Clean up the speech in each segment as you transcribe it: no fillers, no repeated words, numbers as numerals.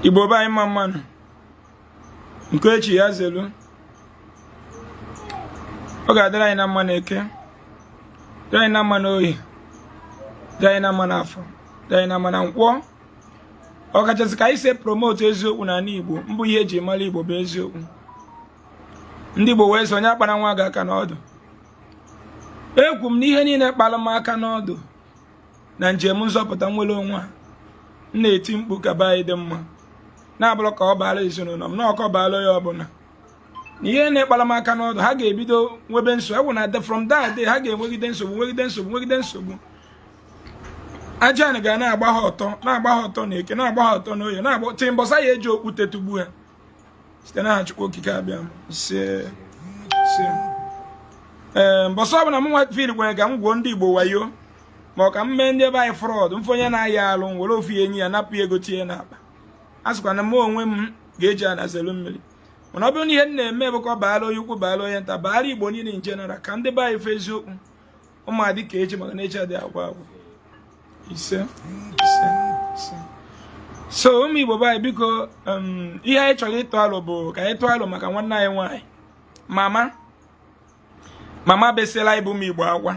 Igbo ba anyị mmanụ nke echi ya zelu ọ ga-adịrị anyị na mma n'eke, dịrị anyị na mma n'oyi, dịrị anyị na mma n'afọ, dịrị anyị na mma na nkwọ. Ọ kachasị ka anyị si promote eziokwu n'ala Igbo, mbụ ihe eji mara Igbo bụ eziokwu. Ndị Igbo wee sị onye akpara nwa gị aka n'ọdụ. Ekwu m na ihe niile kpara m aka n'ọdụ na njem nzọpụta nwere onwe a, m na-eti mkpu ka be anyị dị mma, na-abụrụ ka ọ baala ezinụlọ m na ọkọ baala ya ọbụla. Ihe na-ekpara m aka n'ọdụ ha ga-ebido nwebe nsogbu, ewu na from that day ha ga-enwegide nsogbu. Aja ga na-agba ha ọtọ na eke, na-agba ha ọtọ n'oye, na-agba timbọsa ya eji okwute tugbu ha site na Chukwu okike abịa mbọsọ ọbụla m nwa fil gwere ka m gwuo ndị Igbo wayo ma ọ ka m mee ndị ebe anyị fraud mfe onye na-aya alụ were ofu enyi ya napụ ego tinye n'akpa. A sịkwa na m onwe m ga-eji anazelu mmiri, mana ọ bụrụ na ihe m na-eme bụ ka ọ baala onye ukwu baala onye nta, baala Igbo niile in general, ka ndị be anyị fe eziokwu ụmụadị ka echi maka na echi adịghị agwa agwa. So ụmụ Igbo be anyị biko, ihe anyị chọrọ ịtụ alụ bụ ka anyị tụọ alụ maka nwanne anyị nwaanyị mama besela ịbụ ụmụ Igbo akwa,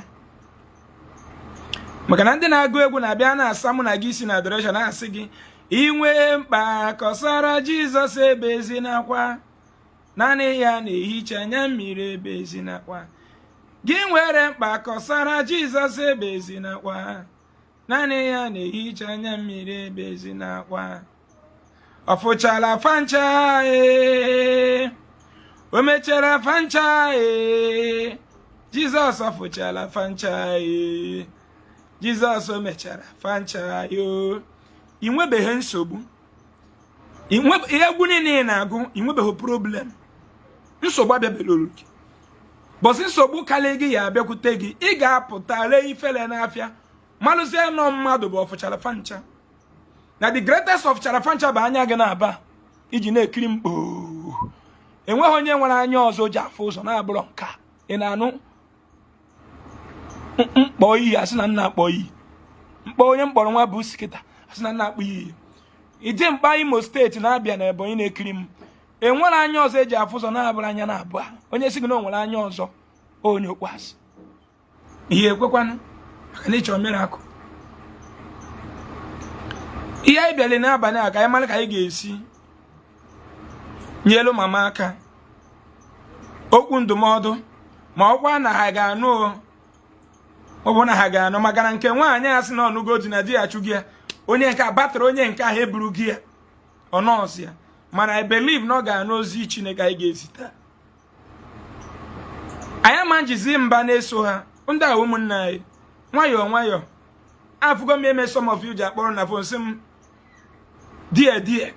maka na ndị na-agụ egwu na-abịa na-asa mụ na gị isi na adoration na-asị gị inwe mkpa kọsara Jizọs ebe ezi nakwa, naanị ya na-ehicha anya mmiri ebe ezi nakwa. Gị nwere mkpa kọsara Jizọs ebe ezi nakwa, naanị ya na-ehicha anya mmiri ebe ezi nakwa. Ọ fụchala fancha o mechara fancha Jizọs ọ fụchala fancha Jizọs o mechara fancha yo. Inwebeghị nsogbu, egwu niile na-agụ inwebeghị problem, nsogbu abịabeluru gị, bọsị nsogbu karịa gị ya abịakwute gị, ị ga-apụta ree ifele n'afịa malụzie nọ mmadụ bụ ọfụchara fancha. Na the greatest of charafancha bụ anya gị na-aba iji na-ekiri mkpo. Enweghị onye nwere anya ọzọ ji afụ ụzọ na-abụrọ nka. Ị na-anụ mkpọ iyi asị na nna akpọ iyi, mkpọ onye mkpọrọ nwa bụ sikịta asị na nna akpọ iyi. Ije mkpa Imo steeti na-abịa na Ebonyi na-ekiri m, enwere anya ọzọ eji afụ ụzọ na-abụrụ anya na-abụọ. Onye sị gị na o nwere anya ọzọ onye okpasị ihe ekwekwanụ maka na ịchọ miracle. Ihe anyị bịara n'abalị a ka anyị mara ka anyị ga-esi nyelu mama aka okwu ndụmọdụ, ma ọkwa na ha ga-anụ ọ bụ na ha ga-anụ, maka na nke nwaanyị a sị na ọnụgo di na di ya chụgị ya, onye nke a batara onye nke ahụ eburu gị ya ọnọọsụ ya, mana I believe na ọ ga-anụ ozi Chineke anyị ga-ezita. Anyị ama njizi mba na-eso ha ndị a ụmụnne anyị nwayọọ afụgo m eme some of you ji akpọrọ na fon sị m die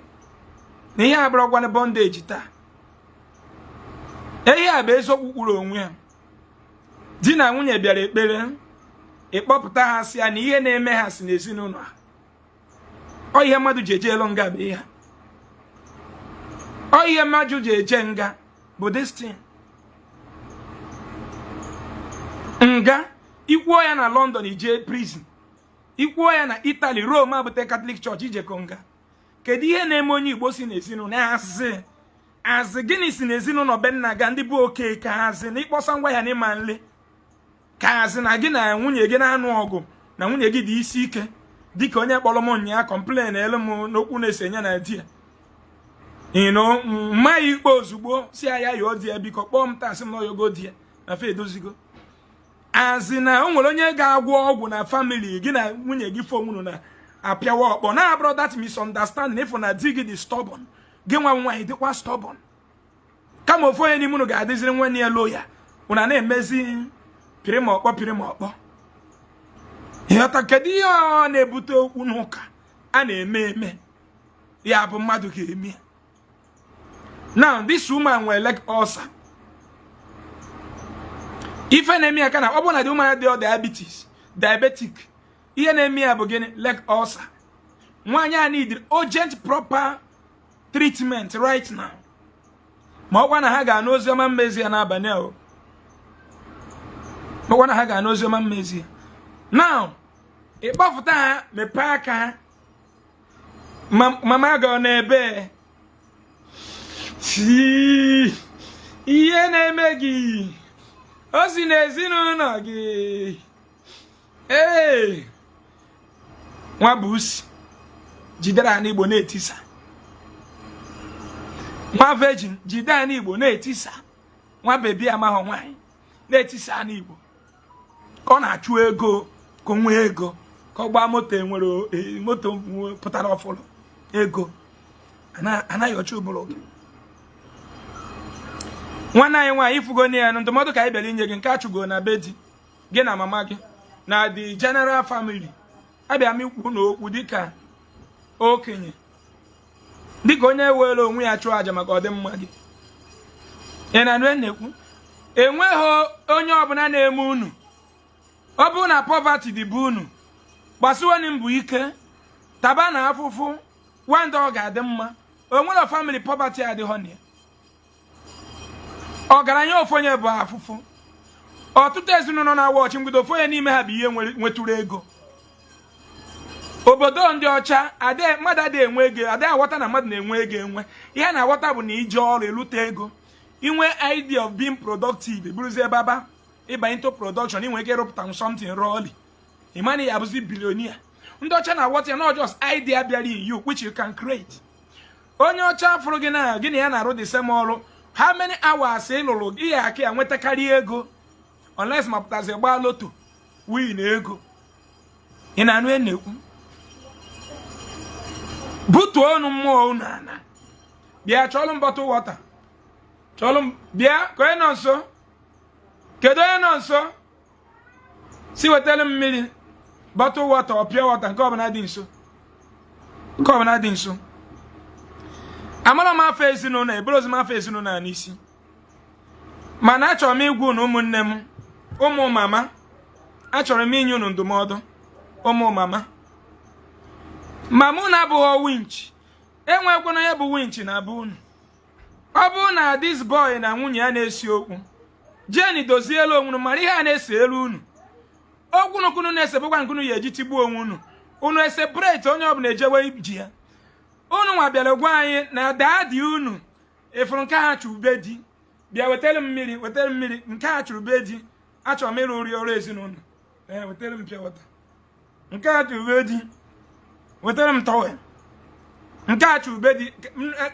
na ihe a bụrụkwana bondage taa. Ihe a bụ eziokwu kwuru onwe ya. Di na nwunye bịara ekpere, ịkpọpụta ha sị ya na ihe na-eme ha si n'ezinụlọ ha. Ọ ihe mmadụ ji eje elu nga bụ ihe. Ọ ihe mmadụ ji eje nga bụ this thing. Nga ikwuo ya na London ije prison, ikwuo ya na Italy Rome abụte Catholic Church ijekọ nga. Kedu ihe na-eme onye Igbo si n'ezinụlọ azị gịnị si n'ezinụlọ be nna ga ndị bụ oke ka azị na ịkpọsa ngwa ya n'ịma nle ka azị na gị na nwunye gị na-anụ ọgụ na nwunye gị dị isi ike dịka onye kpọrọ m ụnyaahụ complain elu m n'okwu na-esenye na di ya mma ya ikpe ozugbo si ya yoo di ya biko kpọọ m tasị m n'oyogo di ya na fe edozigo. Azị na o nwere onye ga-agwọ ọgwụ na family gị na nwunye gị fomunu na apịawa ọkpọ na-abụrụ that misunderstanding ịfụ na di gị dị stubborn, gị nwa nwaanyị dịkwa stubborn. Kama ofu onye n'ime unu ga-adịziri nwanne ya loya, unu na-emezi pịrị ma ọkpọ. Ịghọta kedu ihe ọ na-ebute okwu n'ụka a na-eme ya bụ mmadụ ga-eme. Now this woman nwere leg ulcer. Ife na-eme ya ka na ọ bụ na dị ụmụ dị diabetic. Ihe na-eme ya bụ gịnị? Leg ulcer. Nwaanyị a need urgent proper treatment right now. Ma ọkwa na ha ga-anụ oziọma mmezi ya n'abalị a. Ọkwa na ha ga-anụ oziọma mmezi ya. Now, ịkpọfụta ha mepee aka ha Mama go n'ebe. Si. Ihe na-eme gị. O si n'ezinụlọ gị. Nwa busi. Jidere anyị Igbo na-etisa. Nwa virgin jide anyị Igbo na-etisa. Nwa bebi amahọ nwanyị na-etisa anyị Igbo. Ka ọ na-achụ ego, ka o nwee ego. Ka ọ gbaa moto enwere moto pụtara ọfụrụ ego. Anaghị ọchụ ụbụrụ gị. Nwanne anyị nwaanyị ifugo na ya ndụmọdụ ka anyị bịara inye gị nke achụgo na be di gị na mama gị na the general family. Abịa m ikwu na okwu dịka okenye, dịka onye were onwe ya chụọ aja maka ọdịmma gị. Ị na-anụ na-ekwu enweghị onye ọbụla na-eme unu. Ọ bụrụ na poverty dị bụ unu, gbasiwani mbụ ike, taba na afụfụ, wanda ọ ga-adị mma. O nwere family poverty adịghọ na ya. Ọgaranya ofonye bụ afụfụ. Ọtụtụ ezinụlọ na-awa ọchị mgbe ofonye n'ime ha bụ ihe nwetụrụ ego. Obodo ndị ọcha mmadụ adịghị enwe ego, adịghị aghọta na mmadụ na-enwe ego enwe. Ihe na-aghọta bụ na ije ọrụ elute ego. Inwe idea of being productive, buruzie baba, ịba into production, inwe ike ịrụpụta something rọọli. Imani ya bụzi billionaire. Ndị ọcha na-aghọta ya not just idea bịara in you which you can create. Onye ọcha fụrụ gị na gị na ya na-arụ the same ọrụ. How many hours ị lụrụ gị ya aka ya nwetakarị ego unless ma pụtazi gbaa loto win ego. Ị na-anụ na-ekwu butuo ọnụ mmụọ unu ana. Bịa chọlụ m bottle water. Chọlụ m bịa ka onye nọ nso. Kedu onye nọ nso? Si wetara m mmiri bottle water or pure water nke ọbụla dị nso. Nke ọbụla dị nso. Amara m afọ ezinụlọ eburozi m afọ ezinụlọ n'isi. Mana achọrọ m igwu na ụmụnne m, ụmụ mama. Achọrọ m inye unu ndụmọdụ ụmụ mama. Mama na abụghị winch. Enwekwana ya bụ winch na abụ unu. Ọ bụ na this boy na nwunye ya na-esi okwu. Jeni dozielu onwunu mara ihe a na-ese elu unu. Okwu nukunu na-esebekwa nkunu ya eji tigbuo onwe unu. Unu eseparate onye ọbụla ejewe iji ya. Unu nwa bịara gwa anyị na daadị unu efuru nke ha chụbe di. Bịa wetara m mmiri nke ha chụbe di. Achọrọ m ịrụ ọrụ ezinụlọ. Wetara m pịa wata. Nke ha chụbe di. Wetara m tọwel. Nke ha chụbe di.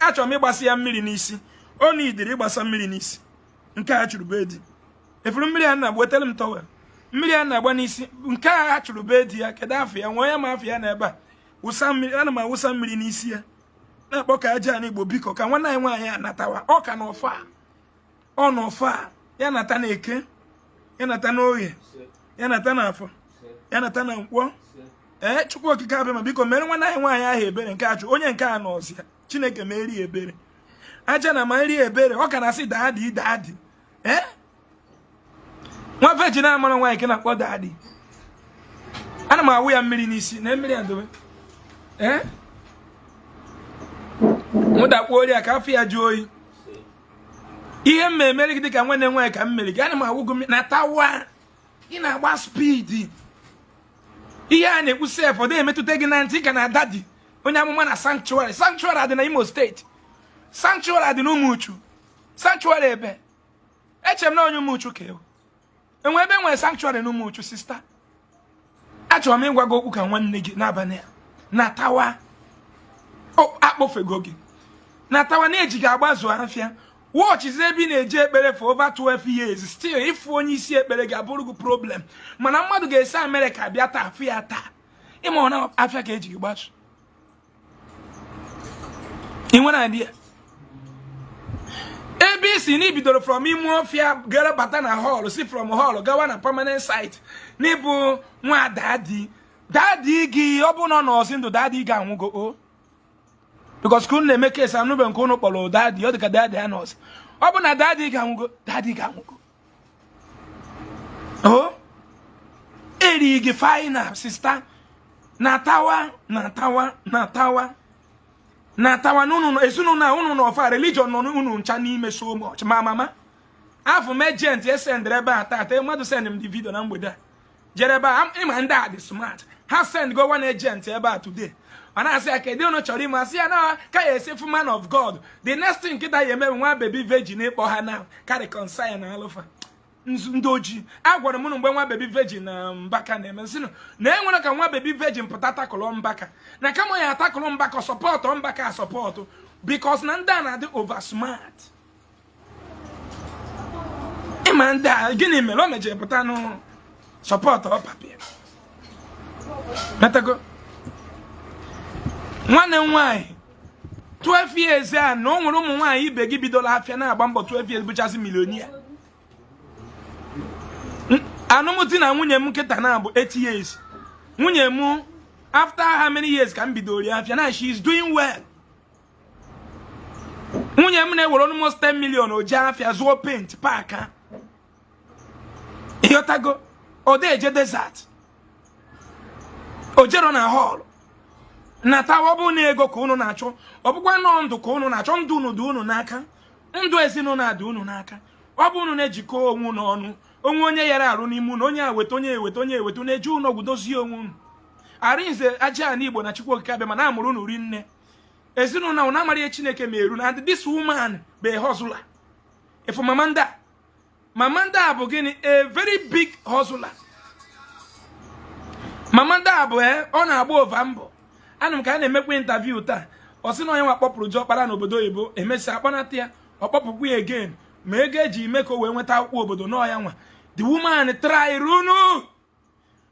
Achọrọ m ịgbasa ya mmiri n'isi. O nidiri ịgbasa mmiri n'isi. Nke ha chụbe di. Efuru mmiri a na-agba wetara m tọwel. Mmiri a na-agba n'isi. Nke ha chụbe di ya kedu afọ ya nwa ya ma afọ ya na ebe a. Ana m awụsa mmiri n'isi ya na-akpọ ka aja na Igbo biko ka nwanne anyị nwaanyị anatawa ọ ka n'ọfa ọ n'ọfa ya nata na Eke ya nata na Oye ya nata na Afọ ya nata na Nkwọ Chukwu okike abịa ma biko mere nwanne anyị nwaanyị ahụ ebere nke achụ onye nke a nọzi ya Chineke ma eri ebere aja na ma eri ebere ọ ka na-asị daadị nwa virgin amara nwaanyị ke na-akpọ daadị ana m awụ ya mmiri n'isi na mmiri a dobe mụdakwa ori a ka afọ ya jụọ oyi ihe m emere gị dịka nwanne nwaanyị ka m mere gị ana m awụgo na tawa ị na-agba spidi ihe a na-ekwu sef ọ na-emetụta gị na ntị ka na dadi onye amụma na sanctuary dị na Imo steeti sanctuary dị na Umuchu sanctuary ebe eche m na onye Umuchu ka enwe ebe nwere sanctuary na Umuchu sista achọrọ m ịgwa gị okwu ka nwanne gị n'abalị a na tawa akpọfego gị na tawa na-eji gị agbazu afịa wọchizi ebe ị na-eji ekpere for over 12 years still ịfụ onye isi ekpere gị abụrụ gị problem mana mmadụ ga-esi Amerịka bịa taa afọ ya taa ịma na afịa ka eji gị gbazu ị nwere idea ebe isi na ibidoro from ime ọfịa gara bata na hall si from hall gawa na permanent site n'ịbụ nwa dadi gị ọ bụ na ọ nọọsị ndụ dadi gị anwụgo o because kunu na-eme kesi anụbe nke unu kpọrọ dadi ọ dịka dadi ya nọọsị ọ bụ na dadi gị anwụgo o eri gị final sista na tawa n'unu ezinụlọ unu na ọfa religion nọ unu ncha n'ime so much ma mama afọ m agent esendere ebe a tata mmadụ send m the video na mgbede a jere ebe a ịma ndị a dị smart ha send go one agent ebe a today and I say okay, they no chori ma say na ka ye say man of God. The next thing kita ye me one baby virgin e kpo ha now ka reconcile na alofa. Ndoji agwara m mgbe nwa baby virgin na mbaka na eme sinu na enwere ka nwa baby virgin pụta takụlụ mbaka na kama ya takụlụ mbaka support mbaka support because na ndị na dị over smart ịma ndị a gịnị mere o meje pụta no support papi metago nwanne nwanyị 12 years a na o nwere ụmụ nwanyị ibe gị bidola afịa na-agba mbọ 12 years bụchasị milionia anụmụti na nwunye m nkịta na bụ 8 years nwunye m after how many years ka m bidoro afịa na she is doing well nwunye m na-ewere almost 10 million o ji afịa zụọ paint paaka ịghọtago o de eje desert o jero na hall na tawa bụ na ego ka unu na-achọ ọ bụkwa nọ ndụ ka unu na-achọ ndụ unu dị unu n'aka ndụ ezinụlọ adị unu n'aka ọ bụ unu na-ejikọ onwe unu ọnụ onwe onye yara arụ n'ime unu onye eweta onye eweta onye eweta na-eji unu ọgwụ dozie onwe unu arinze aja na Igbo na Chukwu Okike abịa ma na amụrụ unu ri nne ezinụlọ na amara Chineke meru na this woman be hustler if mama nda bụ gịnị a very big hustler mama nda bụ ọ na-agba ova mbọ anụ m ka a na-emekwa interview taa ọ sị na onye nwa kpọpụrụ Diọkpara n'obodo oyibo emesịa akpanata ya ọ kpọpụkwa ya again ma ego eji ime ka o wee nweta akwụkwọ obodo n'ọya nwa the woman try runu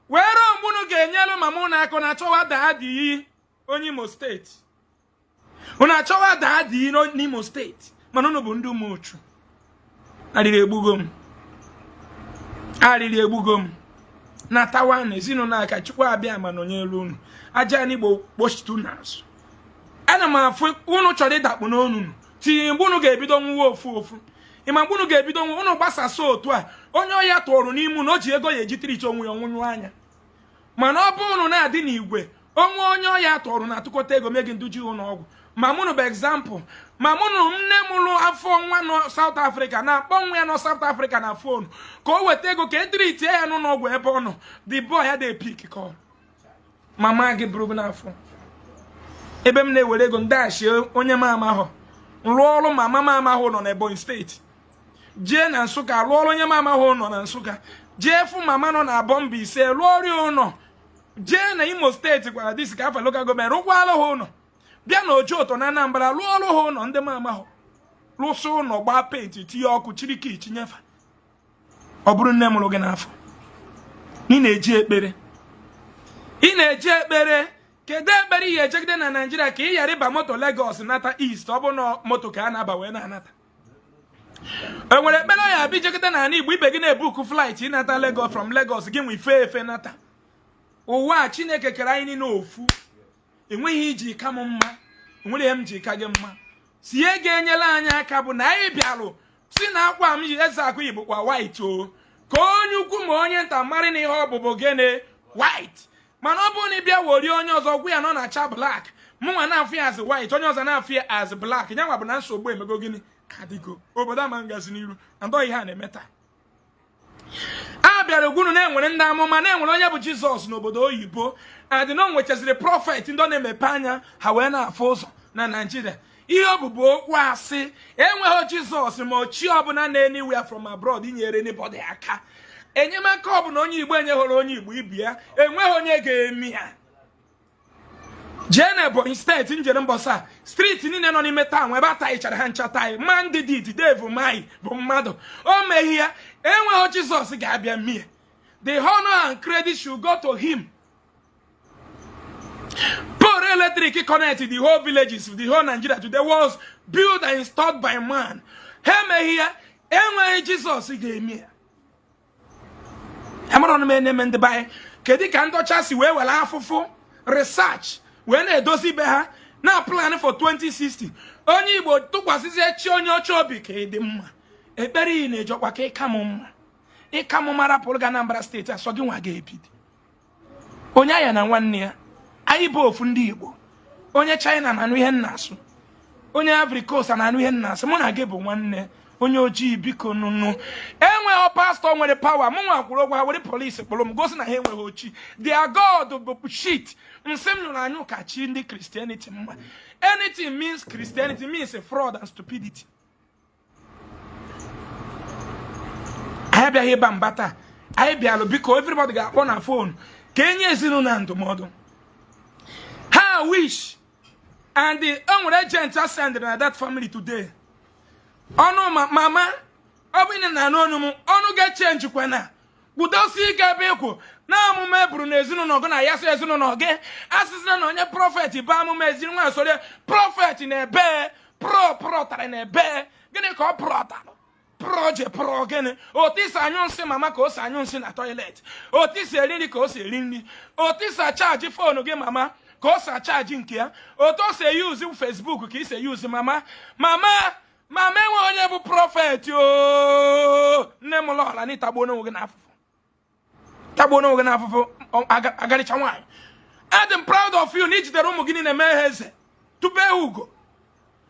were ogbunu ga-enyelu mama ụnụ aka na achọwa daadị onye Imo steeti ụnụ achọwa daadị n'Imo steeti mana ụnụ bụ ndị ụmụchu arịrị egbugo m na tawa na ezinụlọ aka Chukwu abịa ma nọnye elu unu aja n'Igbo kpochitu n'azụ ana m afụ unu chọrọ ịdakpu n'onunu tinye mgbe unu ga-ebido nwuwe ofu ịma mgbe unu ga-ebido nwe unu gbasasa otu a onye ọya tụrụ n'ime na o ji ego ya eji trich onwe ya onwunyu anya mana ọ bụ unu na-adị n'igwe onye ọya tụrụ na-atụkọta ego megi nduji ụlọ ọgwụ ma mụnụ bụ example ma mụnụ nne mụrụ afọ nwa nọ South Africa na-akpọ nwa ya nọ South Africa na fon ka o weta ego ka e triti ya n'ụlọ ọgwụ ebe ọ nọ the boy ya dey pick call mama gị bụrụ n'afọ ebe m na-ewere ego ndachi onye m amahụ rụọ ọrụ ma mama amahụ nọ na Ebonyi steeti jee na Nsụka rụọ ọrụ onye m amahụ nọ na Nsụka jee fụ mama nọ na Mbaise rụọ ọrụ ụlọ jee na Imo steeti gwara disi ka afọ local gọọmenti rụkwala ha ụlọ bịa na Ojoto na Anambra rụọ ọrụ ha ụlọ ndị m amahụ rụsị ụlọ gbaa penti tinye ọkụ chiriki chinyefa ọ bụrụ nne mụrụ gị n'afọ ị na-eji ekpere kedu ekpere ihe ejegide na Naịjirịa ka ị ghara ịba moto Lagos nata East ọ bụ na moto ka a na-aba wee na-anata enwere ekpere ya abịa ijegide na ala Igbo ibe gị na-ebuku flight ịnata Lagos from Lagos gị nwe ife efe nata ụwa Chineke kere anyị n'ofu enweghị iji ka m mma enwere ihe m ji ka gị mma sie ga-enyela anyị aka bụ na anyị bịalụ si na akwa m ji Ezeaku Igbo kwa white o ka onye ukwu ma onye nta mara na ihe ọbụbụ gịnị white mana ọ bụrụ na ị bịa wori onye ọzọ gwu ya nọ na-acha black mụnwa na-afụ ya as white onye ọzọ na-afụ ya as black ya nwa bụ na nsogbu emego gịnị kadigo obodo ama ngazi n'iru andọ ihe a na-eme taa a bịara ogwunu na-enwere ndị amụma na-enwere onye bụ Jizọs n'obodo oyibo adịna nwechaziri prọfet ndị ọ na-emepe anya ha wee na-afụ ụzọ na Naịjirịa ihe ọbụbụ okwu asị enweghị Jizọs ma ochie ọbụla na-anywhere from abroad inyere anybody aka enyemaka ọbụla onye Igbo enyeghoro onye Igbo ibi ya enweghị onye ga-eme ya jee na Ebonyi steeti njere mbọsa streeti niile nọ n'ime taụn ebe ataghịchara ha nchataghị ma ndị dit Dave Mai bụ mmadụ o meghị ya enweghị Jizọs ga-abịa mie the honor and credit should go to him. Poor electric connect the whole villages, the whole Nigeria today was built and installed by man. Emeghị ya enweghị Jizọs ga-eme ya amara ọnụ eme ndị baị kedu ka ndị ọcha si wee were afụfụ research wee na-edozi ibe ha na plan for 2060 onye Igbo tụkwasịzie chi onye ọcha obi ka ịdị mma ekpere iyi na-ejọkwa ka ịka m mma ịka m mara pụrụ ga Anambra steeti asọ gị nwa ga-ebido onye aya na nwanne ya anyị bụ ofu ndị Igbo onye China na anụ ihe nna asụ onye Ivory Coast na anụ ihe nna asụ mụ na gị bụ nwanne onye ojii biko nunu enweghị pastor nwere power mụ nwa kwuru ogwa were police kpọrọ m gosi na ha enweghị ochi their god bụ shit nsị m nyụrụ anyụ ka chi ndị Christianity mma anything means Christianity means fraud and stupidity anyị bịaghị ịba mba taa anyị bịalụ biko everybody ga-akpọ na phone ka enye ezinụlọ na ndụmọdụ ha wish and the onwere agent send na that family today ọnụ mama ọ bụ na n'ọnụ m ọnụ ga-echenji kwana kwudosi ike ebe ịkwụ na amụma eburu na ezinụlọ gị na ya so ezinụlọ gị asịsịna na onye prọfet bụ amụma ezinụlọ nwa soro prọfet na-ebe pro tara na-ebe gịnị ka ọ prọtara pro gịnị otu isi anyụ nsị mama ka o si anyụ nsị na toilet otu isi eri nri ka o si eri nri otu isi achaji fonu gị mama ka o si achaji nke ya otu o si eyuzi Facebook ka isi eyuzi mama enwe onye bụ prọfet nne m lọla na ịtagbuo n'onwe gị n'afụfụ agaricha nwaanyị I'm proud of you na ijidere ụmụ gị niile mee ha eze tupu ugo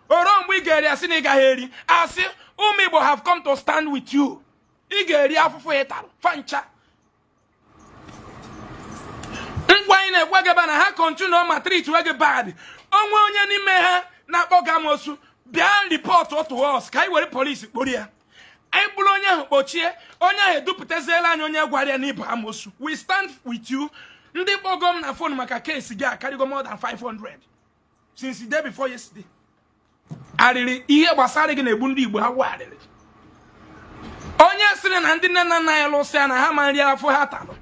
oro mgbe ị ga-eri asị na ị gaghị eri asị ụmụ Igbo have come to stand with you ị ga-eri afụfụ ịtarụ fancha ngwa anyị na-egwe gị na ha continue ma treat we bad onwe onye n'ime ha na-akpọ gị amosu bịa report to us ka anyị were polisi kpori ya anyị bụrụ onye ahụ kpochie onye ahụ edupụtaziela anyị onye gwara ya n'ibu amosu we stand with you ndị kpọgo m na phone maka case gị akarịgo more than 500 since the day before yesterday arịrị ihe gbasara gị na-egbu ndị Igbo ha warịrị onye sịrị na ndị nne na nna ya lụsịa na ha ma nri afọ ha tarụ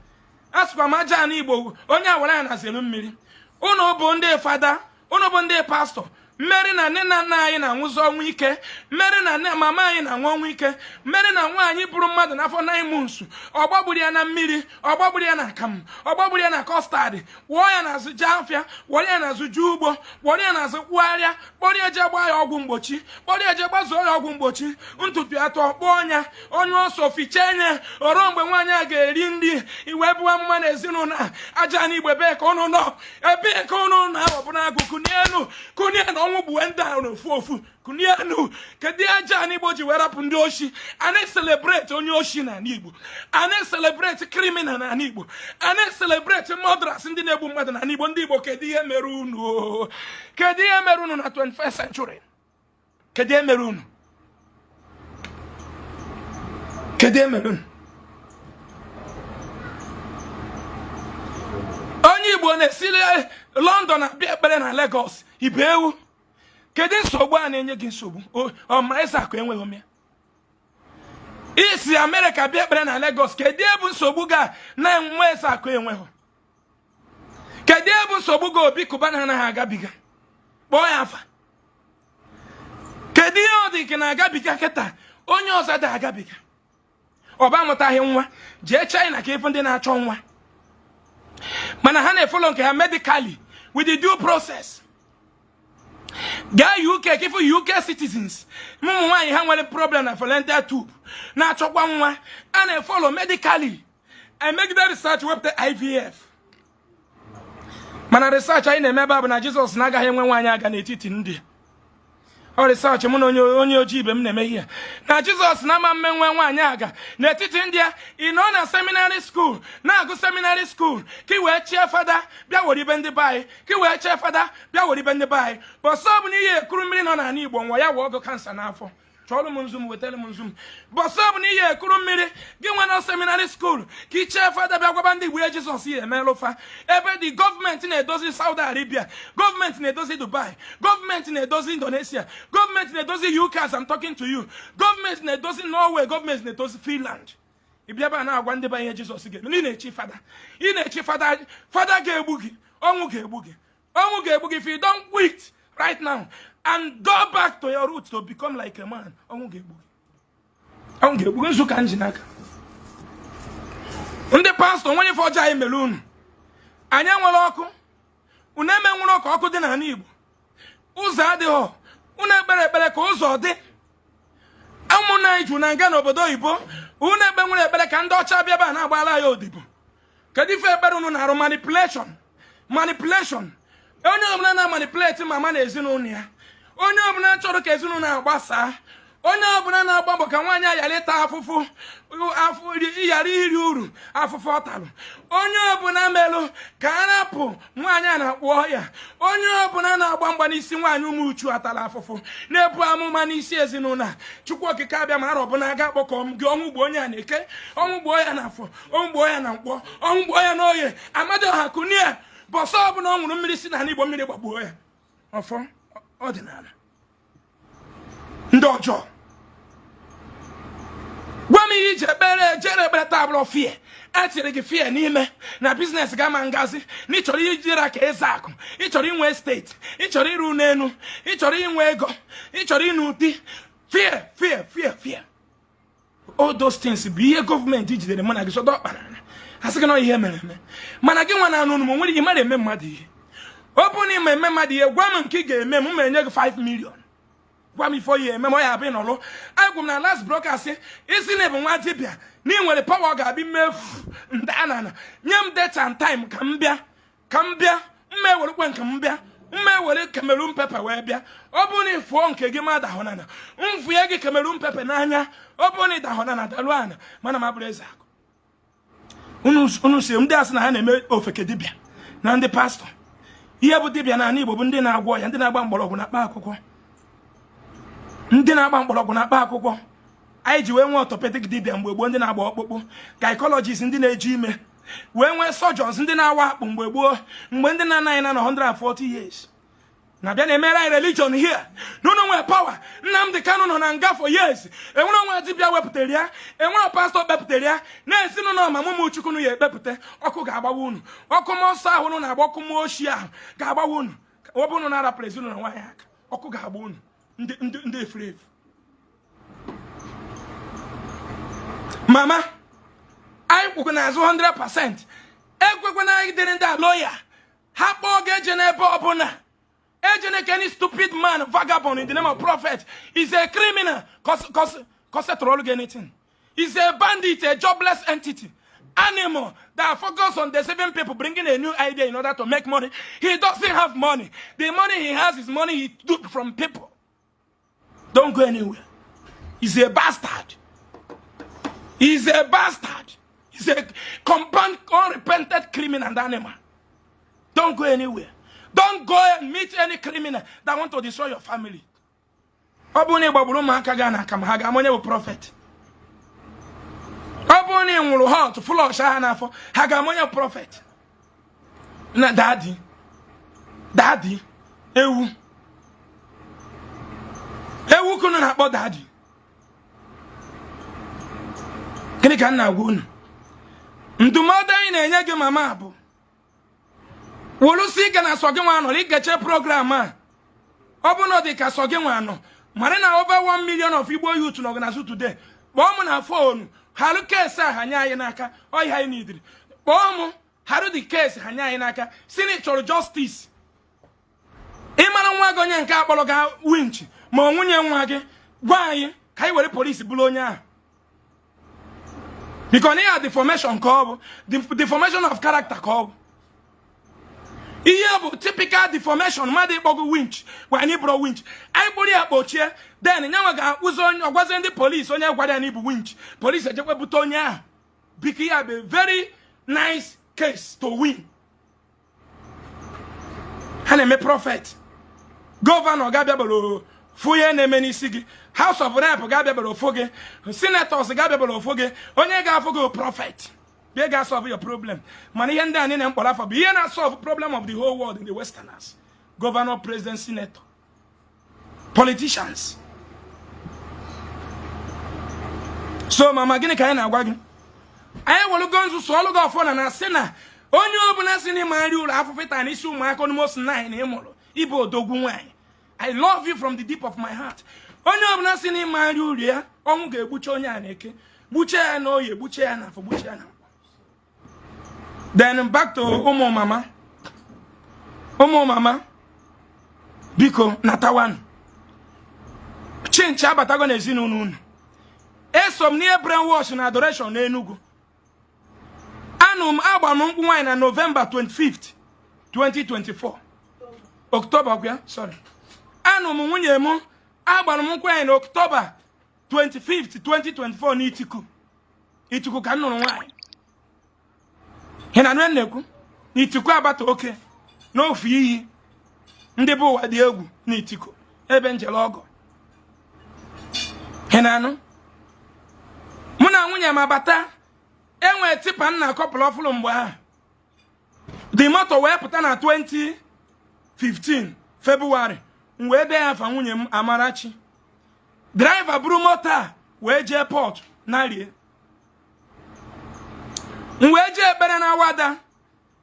asụkwa m aja na Igbo onye awara ya na zelu mmiri unu bụ ndị fada unu bụ ndị pastọ mmeri na nne na nna anyị na-anwụzi ọnwụ ike mmeri na nne mama anyị na-anwụ ọnwụ ike mmeri na nwaanyị bụrụ mmadụ n'afọ 9 months ọgbagburu ya na mmiri ọgbagburu ya na akamụ ọgbagburu ya na kọstadị wụọ ya n'azụ jee afịa wọrọ ya n'azụ jee ugbo wọrọ ya n'azụ kwugharịa kpọrọ ya jee gbaa ya ọgwụ mgbochi kpọrọ ya jee gbazuo ya ọgwụ mgbochi ntutu ya tọọ kpọọ ọnya onye ọsọ fichee nye oro mgbe nwaanyị a ga-eri nri iwe bụ amụma na ezinụlọ aja na Igbo ebee ka ụnụ nọ ebee ka ụnụ na-awọbụrụ agụ kunie na ọnwụ bụ ndị ahụ ofu kunienu kedu aja na Igbo ji wee rapụ ndị oshi a na-celebrate onye oshi na Igbo a na-celebrate criminal na Igbo a na-celebrate murderers ndị na-egbu mmadụ na Igbo ndị Igbo kedu ihe mere unu na 21st century kedu ihe mere unu onye Igbo na-esili London abịa ekpere na Lagos ibe ewu kedu nsogbu a na-enye gị nsogbu Mathias Ezeaku enweghị ome isi America bịa ekpere na Lagos kedu ebu nsogbu ga na Mathias Ezeaku enweghị kedu ebu nsogbu ga Obi Kubana na ha agabiga kpọọ ya afa kedu ihe ọ dị ka na-agabiga kịta onye ọzọ dị agabiga ọba amụtaghị nwa jee China ka ịfụ ndị na-achọ nwa mana ha na-efolo nke ha medically with the due process gaa UK kifu UK citizens ụmụ nwaanyị ha nwere problem na fallopian tube na-achọkwa nwa a na-efolo medically emegide research wepụta IVF mana research anyị na-eme ebe a bụ na Jizọs na-agaghị enwe nwaanyị aga n'etiti ndị ọ research mụ na onye ojii ibe m na-eme ihe na Jizọs na-ama mme nwe nwaanyị aga n'etiti ndị ya ị nọ na seminary school na-agụ seminary school ka ị wee chie fada bịa were ibe ndị be anyị ka ị wee chie fada bịa were ibe ndị be anyị bọsọ ọ bụ na ihe ekuru mmiri nọ n'ala Igbo nwa ya wee ọgụ kansa n'afọ chọrọ m nzum wetara m nzum bọsọ ọ bụ na ihe ekuru mmiri gị nwe na seminary school ka ị chie fada bịa gwaba ndị Igbo ya Jizọs ya emelụfa ebe dị gọọmenti na-edozi Saudi Arabia gọọmenti na-edozi Dubai gọọmenti na-edozi Indonesia gọọmenti na-edozi UK as I'm talking to you gọọmenti na-edozi Norway gọọmenti na-edozi Finland ịbịaba na-agwa ndị ba ihe Jizọs ga-eme ị na-echi fada ga-egbu gị ọnwụ ga-egbu gị if you don't quit right now and go back to your roots to become like a man ọnwụ ga-egbu gị nzuka njinaka ndị pastọ nwere ife ọjọọ anyị mere unu anyị nwere ọkụ unu eme nwere ọkụ dị n'ala Igbo ụzọ adịghị unu ekpere ka ụzọ dị ụmụnna anyị jụ na nga n'obodo oyibo unu ebe nwere ekpere ka ndị ọcha bịa ebe na-agbala ya odibo kedu ife ekpere unu na-arụ manipulation onye ọbụla na-manipulate mama na ezinụlọ ya onye ọbụla chọrọ ka ezinụlọ na-agbasaa onye ọbụla na-agba mbọ ka nwaanyị ayara ịta afụfụ iyara iri uru afụfụ ọtalụ onye ọbụla melụ ka a rapụ nwaanyị a na-akpọ ya onye ọbụla na-agba mgba n'isi nwaanyị ụmụ uchu atala afụfụ na-ebu amụma n'isi ezinụlọ a Chukwu okike abịa mara ọbụla aga akpọkọ m gị ọnwụ gbuo onye a na-eke ọnwụ gbuo ya n'afọ ọnwụ gbuo ya na mkpọ ọnwụ gbuo ya n'oye Amadioha kunie bọsọ ọbụla ọ ṅụrụ mmiri si n'ala Igbo mmiri gbagbuo ya ọfọ ọdịnala ndị ọjọọ gwa m ihe iji jere ekpere taa bụrụ fie etiri gị fie n'ime na biznes ga-ama ngazi na ịchọrọ ijiri aka Ezeaku ịchọrọ inwe steeti ịchọrọ iru n'elu ịchọrọ inwe ego ịchọrọ ịnụ ụdị fie all those things bụ ihe gọọmenti jidere mụ na gị sọdọ ọkpara asị gị na ihe mere eme mana gị nwa na anụ m nwere ihe mara eme mmadụ ihe ọ bụ na ime eme mmadụ ihe gwa m nke ị ga-eme m ma enye gị 5 million gwa m ifo ihe eme m ya abịa n'ọlụ agwụ m na last broadcast isi na bụ nwa dibịa na ị nwere power ọ ga-abịa mefu ndanana nye m date and time ka m bịa mma ewerekwe nke m bịa mma ewere Cameroon pepper wee bịa ọ bụ na ịfụọ nke gị ma dahụnana mfụye gị Cameroon pepper n'anya ọ bụ na ịdahụnana dalụ ana mana m abụrụ Ezeaku unu si ndị asị na ha na-eme ofeke dibịa na ndị pastọ ihe bụ dibịa na ala Igbo bụ ndị na-agwọ ya ndị na-agba mgbọrọgwụ na akpa akwụkwọ ndị na-agba mgbọrọgwụ na akpa akwụkwọ anyị ji wee nwee orthopedic dibịa mgbe gboo ndị na-agba ọkpụkpụ gynecologist ndị na-eji ime wee nwee surgeons ndị na-awa akpụ mgbe gboo mgbe ndị na-anaghị na 140 years na-abịa na-emere anyị religion here n'ụlọ nwee power Nnamdi Kanu nọ na nga for years enwere onwe dibịa wepụtara ya enwere pastọ kpepụtara ya na-esi n'ụlọ ọmama ụmụ Chukwu ya ekpepụta ọkụ ga-agbawa unu ọkụ mmụọ nsọ ahụ unu na-agba ọkụ mmụọ ochie ahụ ga-agbawa unu ọ bụ unu na-arapụrụ ezinụlọ nwaanyị aka ọkụ ga-agba unu ndị efurefu mama anyị kwụkwụ n'azụ 100% ekwekwana anyị dịrị ndị aloya ha kpọọ gị eje n'ebe ọbụla eje any stupid man vagabond in the name of prophet is a criminal cause anything. Is a bandit, a jobless entity, animal that focus on deceiving people, bringing a new idea in order to make money. He doesn't have money. The money he has is money he took from people. Don't go anywhere. He's a bastard. He's a bastard. He's a compound, unrepented criminal and animal. Don't go anywhere. Don't go and meet any criminal that want to destroy your family. Obuni babulu makagana kamahaga money will prophet. Obuni nwuru hot full of shahana for hagamonya prophet. Na daddy, ewu kuno na akpọ daddy. Gịnị ka nna agwa unu? Ndụmọdụ anyị na-enye gị mama bụ wolusi ga na sogi nwano li geche program a obuno dị ka sogi nwano mara na over 1 million of Igbo youth no organize today kpọọ m na phone haru case a hanya anyị n'aka oyi anyị nidiri kpọọ m haru the case hanya anyị n'aka si na chọrọ justice ịmara nwa gị onye nke akpọrọ ga winch ma nwunye nwa gị gwa anyị ka anyị were police bụrụ onye ahụ because here deformation ka ọ bụ deformation of character ka ọ bụ ihe bụ typical deformation mmadụ ịkpọgo winch gwa anyị bụrụ winch anyị kpụrụ ya kpochie then nyanwa ga-akpụzi onye ọgwazi ndị polisi onye gwara ya na ịbụ winch polisi ejekwe bute onye ahụ biko ya bụ very nice case to win. Ha na-eme prophet gọvanọ ga-abịa bụrụ fụ ihe na-eme n'isi gị house of rep ga-abịa bụrụ fụ gị senators ga-abịa bụrụ fụ gị onye ga-afụ gị prophet they can solve your problem. Money and then in for be not solve problem of the whole world in the Westerners. Governor, president, senator, politicians. So mama gini kaina wagin. I will go to swallow go for an asena. On your bonus in my rule, half of it and issue my almost 9 emolo. Ibo dogunwai. I love you from the deep of my heart. On your bonus in my rule, yeah, onge buchonya neke. Bucha no ye buchana for buchana. Then back to Omo Mama. Biko Natawan. Change Abatagon is in Unun. Some near brainwash and adoration Enugu. Anum Abba wine on November 25th, 2024. October, sorry. Anum Munyemo Abba in October 25th 2024 n'Itiku Itiku ka nnụrụ nwanyị hena nwe nnekwu n'Itiku agbata oke n'ofu iyi ndị bụ ụwa dị egwu n'Itiku ebe njele ọgọ hena nụ mụ na nwunye m abata enwe tipa nna kọpụlụ ọfụlụ mgbe ahụ the moto wee pụta na 2015 February wee dee ya afa nwunye m Amarachi driver buru moto a wee jee port na rie wee jee ekpere na Awada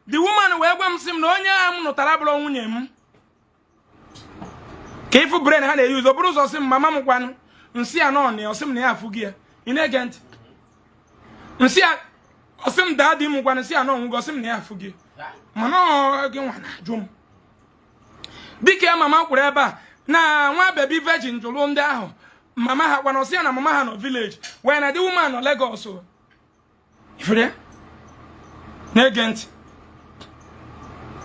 the woman wee gwa m sị m na onye a m nụtara bụrụ nwunye m ka ifu brain ha na-eyi ụzọ bụrụ ụzọ sị m mama m kwanụ nsị a nọ na ọsị m na ya afụ gị ya ị na-ege ntị nsị a ọsị m daa dị m kwanụ nsị a nọ nwụgo ọsị m na ya afụ gị mana gị nwa na-ajụ m dịka ya mama kwuru ebe a na nwa baby virgin jụrụ ndị ahụ mama ha kwana ọsị ya na mama ha nọ village wee na the woman nọ Lagos ifere na-ege ntị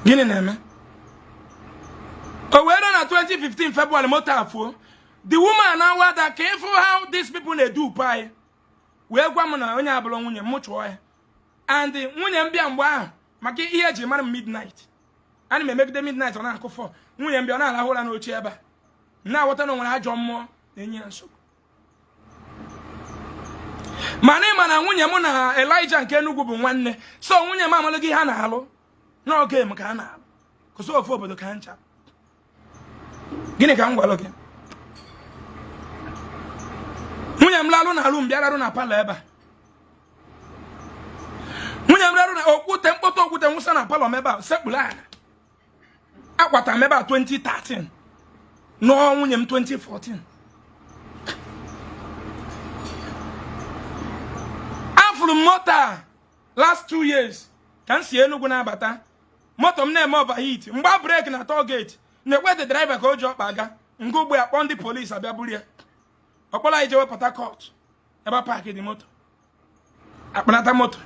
gịnị na-eme o were na 2015 February moto afọ the woman na Awada ka ịfụ how these people na-edu anyị wee gwa m na onye abụrụ nwunye m chụọ ya and nwunye m bịa mgbe ahụ maka ihe eji mara m midnight ana m emegide midnight ọ na-akụ fọ nwunye m bịa ọ na-alahụ ụra n'oche ebe a na-aghọta na nwere ajọ mmụọ na-enye ya nsogbu mana ịma na nwunye m na Elijah nke Enugu bụ nwanne so nwunye m amalụghị ihe ha na-alụ n'oge m ka ha na-alụ kụsị ofu obodo ka ha ncha gịnị ka m gwalụ gị nwunye m lalụ na alụ m bịararụ na palọ ebe a nwunye m rarụ na okwute mkpọta okwute nwụsa na palọ m ebe a sekpụrụ ala akwata m ebe a 2013 nụọ nwunye m 2014 afụrụ m moto a last 2 years ka m si Enugu na-abata moto m na-eme overheat mgba breki na toll gate na-ekwete driver ka o ji ọkpa aga nga ugbo ya kpọọ ndị polisi abịa buru ya ọkpọrọ anyị jewe Port Harcourt ebe a paakị dị moto akpanata moto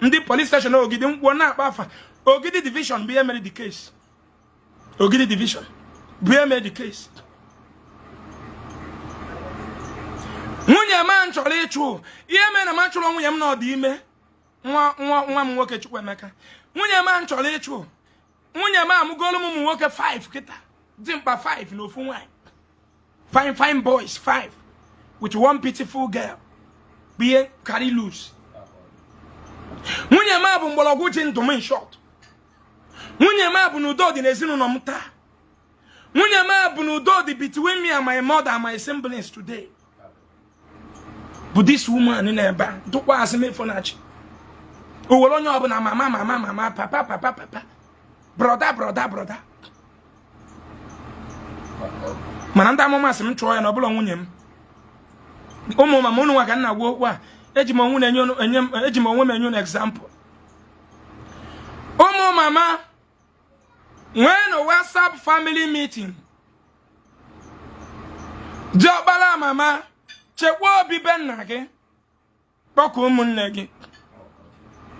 ndị police station Ogidi mkpụọ na-akpa afa Ogidi division bụ ihe mere the case Ogidi division bụ ihe mere the case nwunye m chọrọ ịchụ ihe mere na m chụrụ nwunye m na ọ dị ime nwa m nwoke Chukwuemeka nwunye m chọrọ ịchụ nwunye m amụgolu m ụmụ nwoke 5 kịta dị mkpa 5 na ofu nwanyị fine boys 5 with one beautiful girl bụ ihe carry loose nwunye m bụ mgbọrọgwụ ji ndụ m in short nwunye m bụ n'udo dị n'ezinụlọ m taa nwunye m bụ n'udo dị between me and my mother and my siblings today but this woman na ebe a dụkwa asị mefo na-achị o were onye ọbụla mama papa brother mana ndị amụma asị m chụọ ya na ọbụla nwunye m ụmụ mama unu nwa ka nna gwa okwu a eji m onwe m enye unu example ụmụ mama nwee na WhatsApp family meeting diọkpara mama chekwa obi be nna gị kpọkụ ụmụnne gị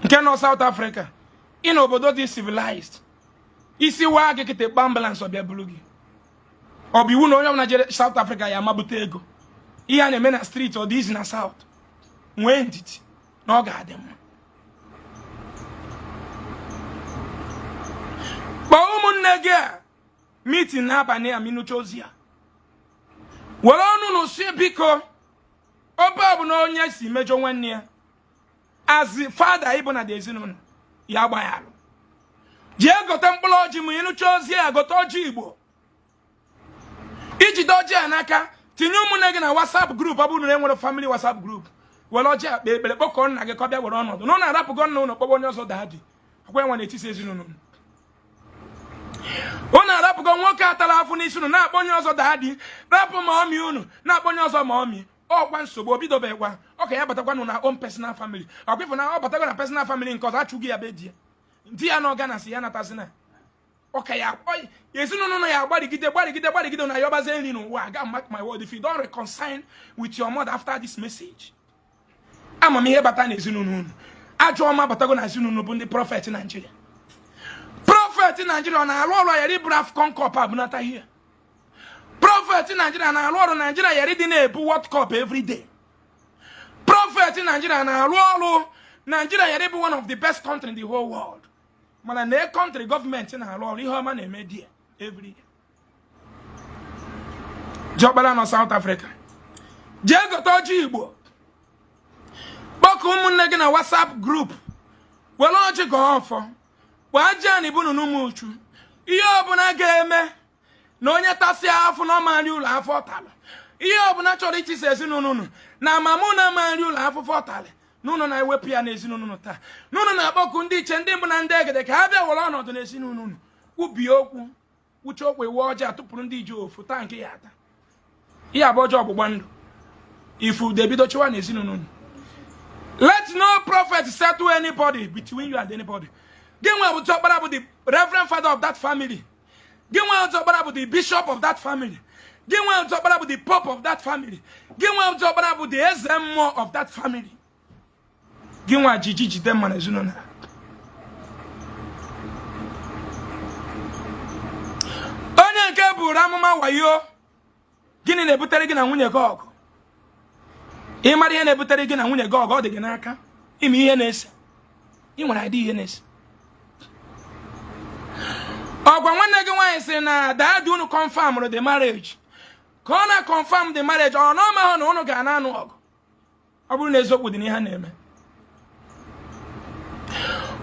nke nọ South Africa ị na obodo dị civilized isi waa gị kịta kpa ambulance ọbịa buru gị ọ bụ iwu na onye ọbụla jere South Africa ya amabute ego ihe a na-eme na street ọ dị izi na South nwee ndidi na ọ ga-adị mma kpọọ ụmụnne gị a meeting n'abalị a minucha ozi ya were ọnụ n'ụsị biko obe ọ bụ na onye si mejọ nwanne ya azi fada ịbụ na dị ezinụlọ ya gba ya alụ jee gote mkpụrụ ọjị ma ịnụcha ozi ya gote ọjị Igbo ijide ọjị a n'aka tinye ụmụnne gị na WhatsApp group ọ bụrụ na enwere family WhatsApp group were ọjị akpa ekpere kpọkọ nna gị ka ọ bịa were ọnọdụ na ọ na-arapụgo nna ụlọ kpọkpọ onye ọzọ daadị akwa enwe n'etiti ezinụlọ ọ na-arapụgo nwoke atara afụ n'isi unu na-akpọ onye ọzọ daadị rapụ ma ọmị unu na-akpọ onye ọzọ ma ọmị ọkwa nsogbu obidobekwa ọ ka ya batakwanụ na own personal family ọkwịfụ na ọ batago na personal family nke ọzọ achụghị ya be di ya na ọgana si ya natazina ọka ya ezinụlọ nọ ya gbarigide na yọbazie nri n'ụwa aga mark my word if you don't reconcile with your mother after this message ama m ihe bata na ezinụlọ unu ajọ ọma batago na ezinụlọ bụ ndị prophet Nigeria ọ na-alụ ọrụ ya riburu Afcon Cup abụnata ihe Prophet in Nigeria na alụ ọrụ Nigeria yari dị na-ebu World Cup every day. Prophet in Nigeria na alụ ọrụ Nigeria yari bụ one of the best country in the whole world. Mana na country government na alụ ọrụ ihe ọma na-eme die every day. Jọkpara na South Africa. Jee gote ọjị Igbo. Kpọkụ ụmụnne gị na WhatsApp group. Were ọjị gọọ ọfọ. Waje ni bunu n'umuchu. Ihe ọbụla ga-eme na onye tasị afọ na ọma nri ụlọ afọ ọtalụ. Ihe ọbụla chọrọ itise ezinụlọ na mamụ na ama nri ụlọ afọ ọtalụ. N'ụlọ na-ewepụ ya n'ezinụlọ taa. N'ụlọ na-akpọkụ ndị iche ndị mbụ na ndị egede ka ha bịa were ọnọdụ n'ezinụlọ. Kwubi okwu. Uche okwu ewe ọjị atụpụrụ ndị ije ofu taa nke ya ata. Ihe abụ ọjọọ ọgbụgba ndụ. Ifu debido chụwa n'ezinụlọ. Let no prophet settle anybody between you and anybody. Ginwa Utobara bụ the reverend father of that family. Ginwa Utobara bụ the bishop of that family. Ginwa Utobara bụ the pope of that family. Ginwa Utobara bụ the ezemmo of that family. Ginwa jiji jide mmanụ ezinụlọ. Onye nke buru amụma wayo. Gịnị na-ebutere gị na nwunye gị ọgụ? Ị mara ihe na-ebutere gị na nwunye gị ọgụ ọ dị gị n'aka. Ime ihe na-ese. Ị nwere idea ihe na-ese. Ogwa nwanne gị nwaanyị sị na dad unu confirm the marriage. Ka ọ na confirm the marriage ọ nọ ma na unu ga na-anụ ọgụ. Ọ bụrụ na eziokwu dị n'ihe na-eme.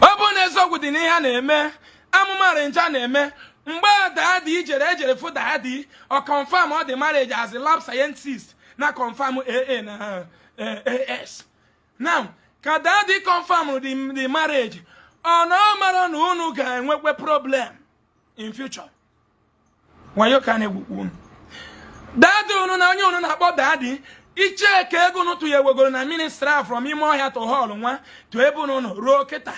Ọ bụrụ na eziokwu dị n'ihe na-eme, amụma renja na-eme, mgbe dad ejere fụ dad ọ confirm all the marriage as a lab scientist na confirm AA na AS. Now, ka dad confirm the marriage, ọ nọ mara na unu ga-enwekwe problem in future. Wayo ka na-egwu unu. Daddy unu na onye unu na-akpọ daddy iche ka ego unu tụ ya ewegoro na ministra from ime ọhịa to hall nwa to ebe unu ruo kịta.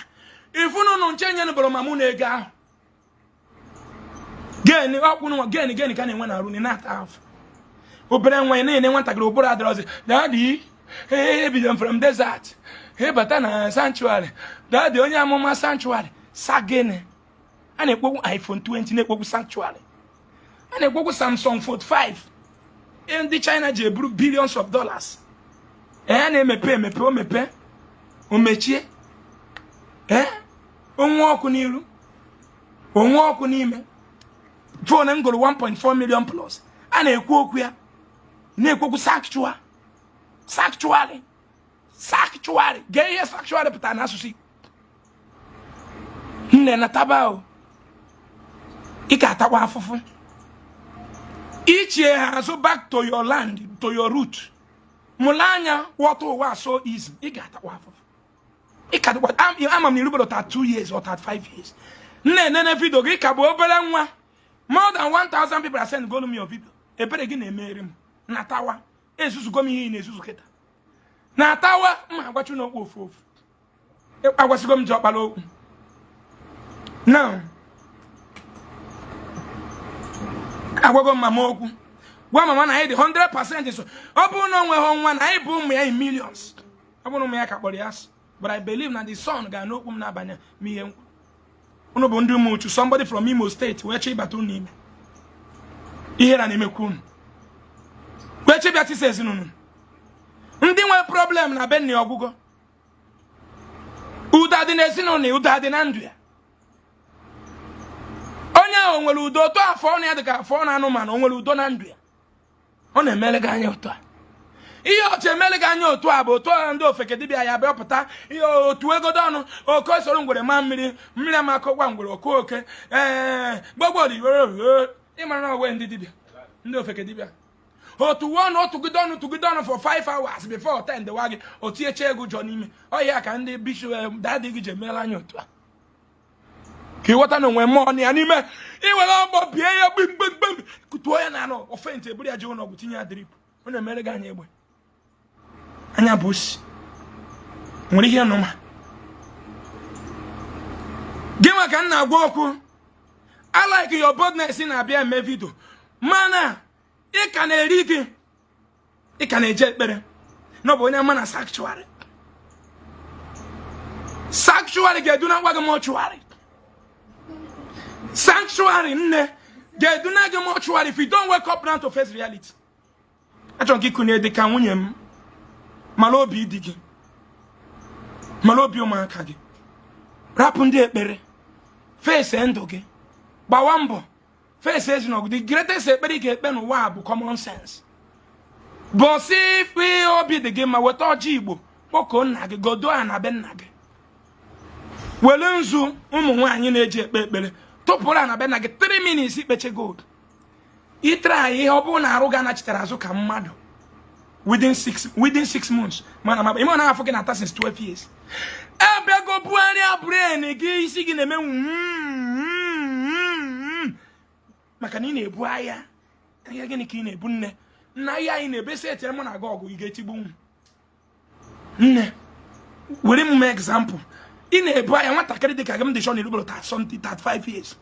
Ifu unu nche nye nụbụrụ ma mụ na ego ahụ. Geni ọkwụnụ geni ka na-enwe na arụ ni na-ata afọ. Obere nwa na-enye nwatakịrị ụbụrụ adịrọzi. Daddy ebido from desert. Bata na sanctuary. Daddy onye amụma sanctuary. Sagene. A na-ekpokwu iPhone 20 na-ekpokwu sanctuary. A na-ekpokwu Samsung Fold 5. Ndị China ji eburu billions of dollars. A na-emepe omepe. Omechie. Onwe ọkụ n'iru. Onwe ọkụ n'ime. Phone m gụrụ 1.4 million plus. A na-ekwu okwu ya. Na-ekpokwu sanctuary. Sanctuary. Gee ihe sanctuary pụtara n'asụsụ Igbo. Nne na tabao. Ị ga-atakwa afụfụ. Ichie ha azụ back to your land, to your root. Mulanya water ụwa so easy. Ị ga-atakwa afụfụ. Ị ka dịkwa ama m n'irubelo 32 years or 35 years. Nne video gị ka bụ obere nwa. More than 1,000 people are sending go me your video. Ebere gị na-emere m. Natawa. Ezuzugo m ihe na-ezuzu kịta. Natawa ma agwachu n'okwu ofu. Agwasigo m ji ọkpala okwu. Now, agwago mama okwu. Gwa mama na anyị dị 100% so. Ọ bụrụ na onwe ha nwa na anyị bụ ụmụ ya in millions. Ọ bụrụ na ụmụ ya ka kpọrọ ya asị. But I believe na the son ga n'okwu m na-abanye m ihe nkwu. Unu bụ ndị ụmụuchu, somebody from Imo State wee che ịbata unu ime. Ihe na na-emekwu unu. Wee che bịa tisa ezinụlọ. Ndị nwe problem na be nne ọgwụgwọ. Udo dị n'ezinụlọ, udo dị na ndụ ya. Onye ahụ nwere udo otu afọ ọnụ ya dị ka afọ na anụmanụ, o nwere udo na ndụ ya. Ọ na-emele gị anya otu a. Ihe ọchị emele gị anya otu a bụ otu ndị ofeke dibịa ya bịa pụta ihe otu egodo ọnụ oke soro ngwere ma mmiri amakọkwa ngwere oke gbogbo ịmara na owe ndị dibịa ndị ofeke dibịa otu ọnụ otugide ọnụ for 5 hours before 10 dewa gị otu eche ego jọ n'ime ọhịa ka ndị bishop dadị gị ji emela anya otu a ka ịghọta na onwe mmụọ ya n'ime iwere ọgbọ bie ya gbim kutuo ya na anọ ofenti eburu ya ji ụlọ ọgwụ tinye ya drip ọ na-emere gị anya egbe anya busi nwere ihe nụma gị nwa ka m na-agwa okwu I like your boldness na-abịa eme vidio mana ị ka na-eri gị ị ka na-eje ekpere n'ọbụ onye ama na sanctuary ga-edu na ngwa gị mọchụarị sanctuary nne They do not get mortuary if you don't wake up now to face reality. I don't get kunye ka nwunyem. Malobi digi. Malobi ụmụaka gị. Rapụ ndị ekpere. Face ndụ gị. Gbawa mbọ. Face ezinọgụ. The greatest ekpere ga ekpe n'ụwa bụ common sense. But see if we obi the game weta ọjị Igbo. Kpọkọ nna gị godo a na be nna gị. Wele nzu ụmụ nwaanyị na-eji ekpe ekpere. Tụpụrụ na be nna gị 3 minutes ikpeche gold. Itra ihe ọ bụ na arụ ga nachitere azụ ka mmadụ. Within 6 months. Man, I'm not African at since 12 years. Ebego buani abrene gi isi gi na-eme maka na ị na-ebu aya. Ya gịnị ka ị na-ebu nne? Nna ya ị na-ebe se etere m na aga ọgụ ị ga-etigbu m. Nne. Were m example. Ị na-ebu aya nwatakịrị dị ka gị m dị shọ na-erubere 35 years.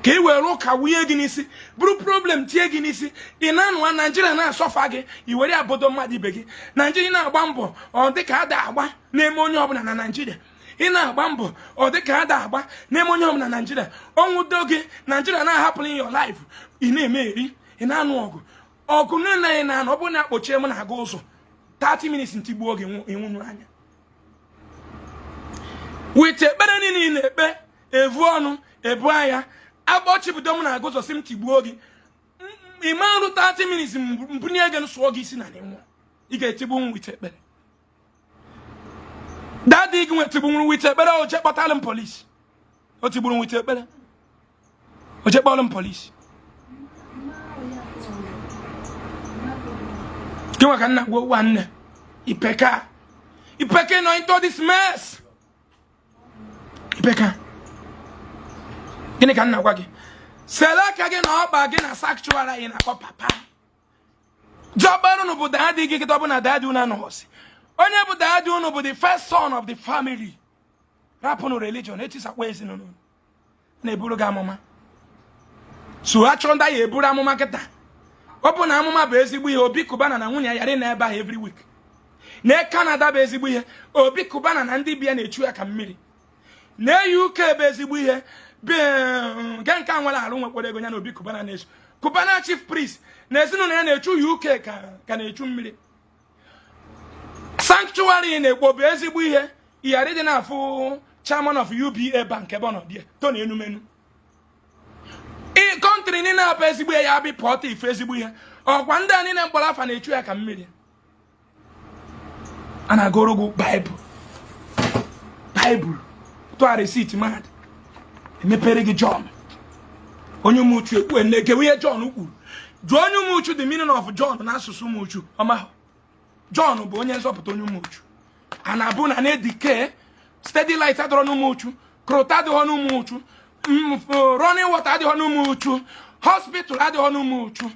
Ka ị were ụka wunye gị n'isi bụrụ problem tie gị n'isi ị na-anụwa Naijiria na-asọfa gị i were abodo mmadụ ibe gị Naijiria na-agba mbọ ọ dị ka ada agba na-eme onye ọbụla na Naijiria ị na-agba mbọ ọ dị ka ada agba na-eme onye ọbụla na Naijiria ọnwụdo gị Naijiria na-ahapụrụ your life ị na-eme eri ị na-anụ ọgụ niile ị na-anụ ọ bụrụ na akpọchie m na-aga ụzọ 30 minutes ntigbuo gị ịnwụnụ anya wite ekpere niile ị na-ekpe evu ọnụ ebu anya Abochi bido m na agozo sim tigbuo gị imaru 30 minutes mbunye gị nso gị isi na nwa ị ga-etigbu m wite ekpere daddy gị nwetigbu m wite ekpere o je kpọtara m police o tigburu m wite ekpere o je kpọrọ m police gị nwa ka nna gwa nwanne ipeka no into this mess ipeka gịnị ka nna gwa gị seleka gị na ọkpa gị na sanctuary anyị na-akpọ papa jọbarụ unu bụ daddy gị ọ bụ na daddy unu anọghọsi onye bụ daddy unu bụ the first son of the family rapụnụ religion etisakwa ezinụlọ na-eburu gị amụma so achọ ndị ya eburu amụma kịta ọ bụ na amụma bụ ezigbo ihe Obi Kubana na nwunye ya yara na-ebe ahụ every week na Canada bụ ezigbo ihe Obi Kubana na ndị bịa na-echu ya ka mmiri na UK bụ ezigbo ihe Genka nwere arụ nwekwara ego ya na Obi Kubana na-echu Kubana chief priest na ezinụlọ ya na-echu UK ka na-echu mmiri sanctuary na-ekwo bụ ezigbo ihe iyari dị na-afụ chairman of UBA bank ebe ọ nọ dị Tony Enumenu country niile na-abụ ezigbo ihe ya bụ pọta ife ezigbo ihe ọkwa ndị a niile mkpọrọ afa na-echu ya ka mmiri a na-agụrụ gị Bible tụgharị receipt mmadụ emepere gị John onye umuchu ekwu na-ekewe ihe John kwuru jụọ onye umuchu the meaning of John n'asụsụ umuchu ọma John bụ onye nzọpụta onye umuchu a na-abụ na na-edike steady light adọrọ n'umuchu krota adịghọ n'umuchu running water adịghọ n'umuchu hospital adịghọ n'umuchu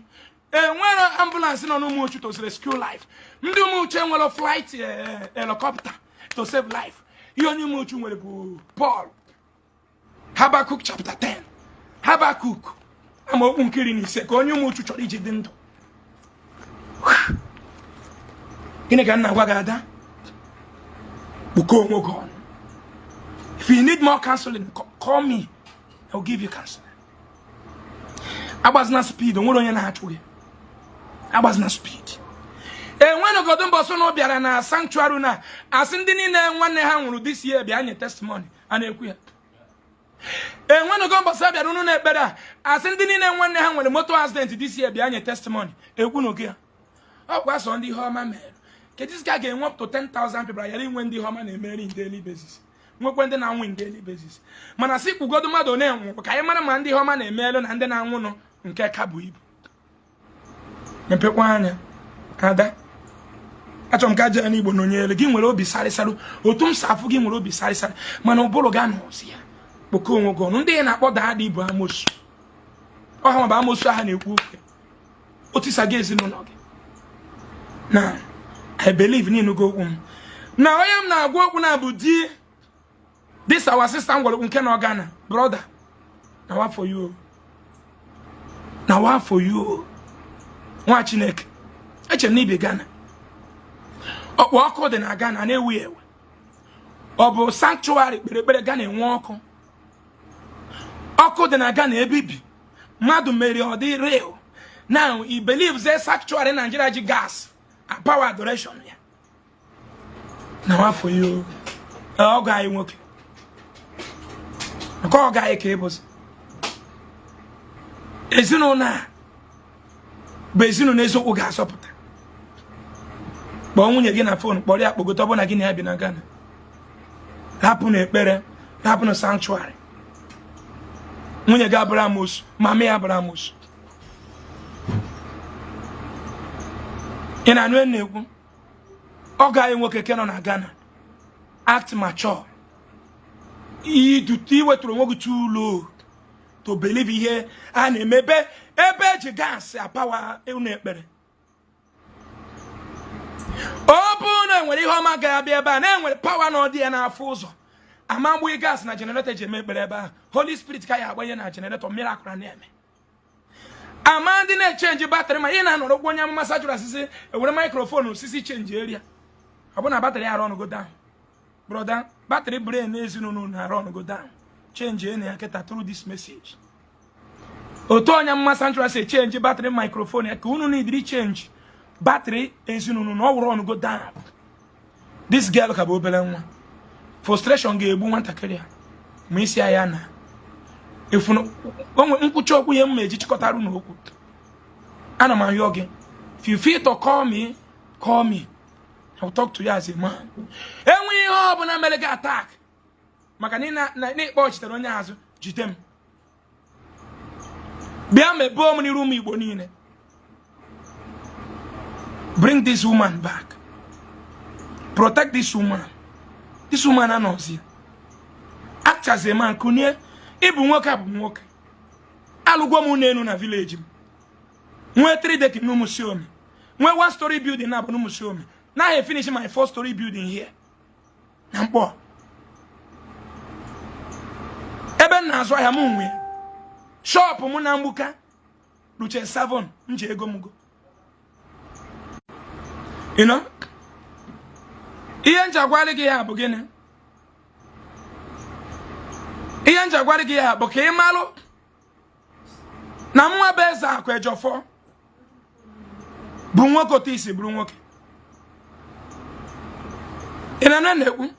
enwere ambulance nọ n'umuchu to rescue life ndị umuchu enwere flight helicopter to save life ihe onye umuchu nwere bụ Paul Habakkuk chapter 10 Habakkuk amaokwu nkiri n'ise ka onye umuchu chọrọ iji dị ndụ gịnị ka nna gwa gị ada kpuko onwe gị ọnụ if you need more counseling call me I'll give you counseling agbazina speed onwere onye na-achụ gị agbazina speed enwere ogodo mbọsọ na ọ bịara na sanctuary na asị ndị niile nwanne ha nwụrụ this year bịa nye testimony a na-ekwu ya enwere ogodo mbọsọ bịara unu na-ekpere a asị ndị niile nwanne ha nwere motor accident this year bịa nye testimony ekwu n'oge ya ọ kwa sọ ndị ihe ọma mere kedu ka ga-enwe up to 10,000 people yara inwe ndị ihe ọma na-emeri in daily basis nwekwe ndị na-anwụ in daily basis mana si kwugodo mmadụ na-enwụ ka anyị mara ma ndị ihe ọma na-emelụ na ndị na-anwụ nọ nke ka bụ ibu mepekwa anya ada achọrọ m ka jee n'Igbo nọnyere gị nwere obi sarịsarị otu m safụ gị nwere obi sarịsarị mana ụbụrụ ga anọzi ya kpokọ onwe gị ọnụ ndị ya na-akpọ daadị Igbo amosu ọha ma bụ amosu aha na-ekwu okwu otisa gị ezinụlọ gị na I believe n'inu go okwu m na onye m na-agwa okwu na bụ di this our sister ngwara okwu nke na Ghana brother na wa for you na wa for you nwa Chineke eche na ibe Ghana ọkpọ ọkụ dị na Ghana na-ewu ewe ọ bụ sanctuary kpere ekpere Ghana enwe ọkụ dị na Ghana ebe ibi Madu Mary or the real. Now he believes there's actually Nigeria gas and power adoration. Now for you, all guy working. I call guy cables. Is you know now? But you know there's no gas up. But when you get a phone, body up, go to one again. Have been a gun. Happen a better, happen a sanctuary. When you got Abramus, Mame Abramus. In a new all guy work again on a Ghana. Act mature. He do too low to believe here and maybe a gas a power better. Open when you home again with power no dia na fuzo. A man we gas na generator jeme Holy Spirit kaya boy na generator miracle na eme. A man didn't change battery ma ina no gwonya massage sisi with microphone sisi change area. Abona battery run go down. Brother, battery brain is no run go down. Change any aketa through this message. Otonya massage say change battery microphone ya kunu need change. Battery is no run go down. This girl ka bo bele frustration ga ebu nwanta career. Mu isi ayana. If no nkwuchi okwu ye mmeji chikotaru na okwu. Ana ma yo again. If you feel to call me, call me. I'll talk to you as a man. Enwe ihe obuna mere ga attack. Maka ni na ikpo chitere onye azu jitem. Bia me bo mu ni room Igbo niile. Bring this woman back. Protect this woman. This woman announce. Act as a man. Kunye. Ibu nwoke abu nwoke. Alugwo mu nenu na village. Nwe 3 deck no museum. Nwe 1-story building na bu no museum. Now I finish my 4-story building here. Nampo. Ebe na azwa ya mu nwe. Shop mu na mbuka. Luche 7 nje ego mugo. You know? Ihe njagwali gị ya bụ gịnị? Ihe njagwali gị ya bụ ka ị malụ na mwa bụ Ezeaku Ejiofor bụ nwoke otu isi bụrụ nwoke. Ị na-ekwu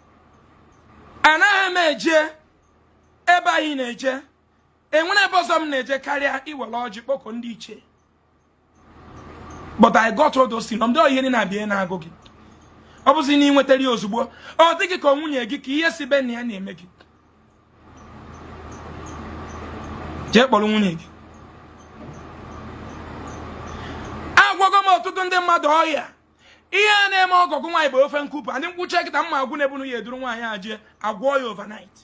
anaghị m eje ebe anyị na-eje enwere ebe ọzọ m na-eje karịa iwere ọjị kpọkọ ndị iche. But I got all those things. I'm doing here na bia na agụ gị. Ọ bụzi na inwetari ozugbo ọ dịghị ka nwunye gị ka ihe si be na ya na-eme gị. Jee kpọrọ nwunye gị. Agwago m ọtụtụ ndị mmadụ ọhịa ihe a na-eme ọgọgụ nwaanyị bụ ofe nkupu ndị nkwuche kịta mma agwụ na-ebunu ya eduru nwaanyị a jee agwọ ya overnight.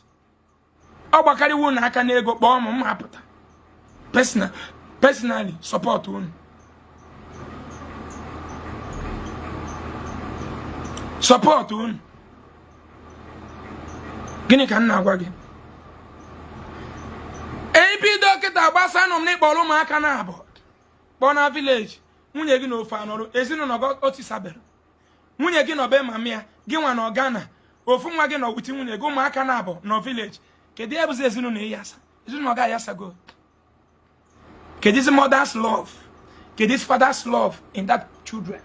Ọ gbakarịwo na aka n'ego kpọọ m mma apụta personally support unu. Support unu. Gịnị ka m na-agwa gị? Ebido kịta gbasa nọ m n'ịkpọrọ ụmụaka na abụọ kpọọ na village nwunye gị na ofe anọrụ ezinụlọ otu sabere nwunye gị nọ be mama ya gị nwa na Ghana ofu nwa gị nọ wuti nwunye gị ụmụaka na abụọ nọ village. Kedu ebuzi ezinụlọ ịyasa ezinụlọ ga ayasago? Kedu is mother's love? Kedu is father's love in that children?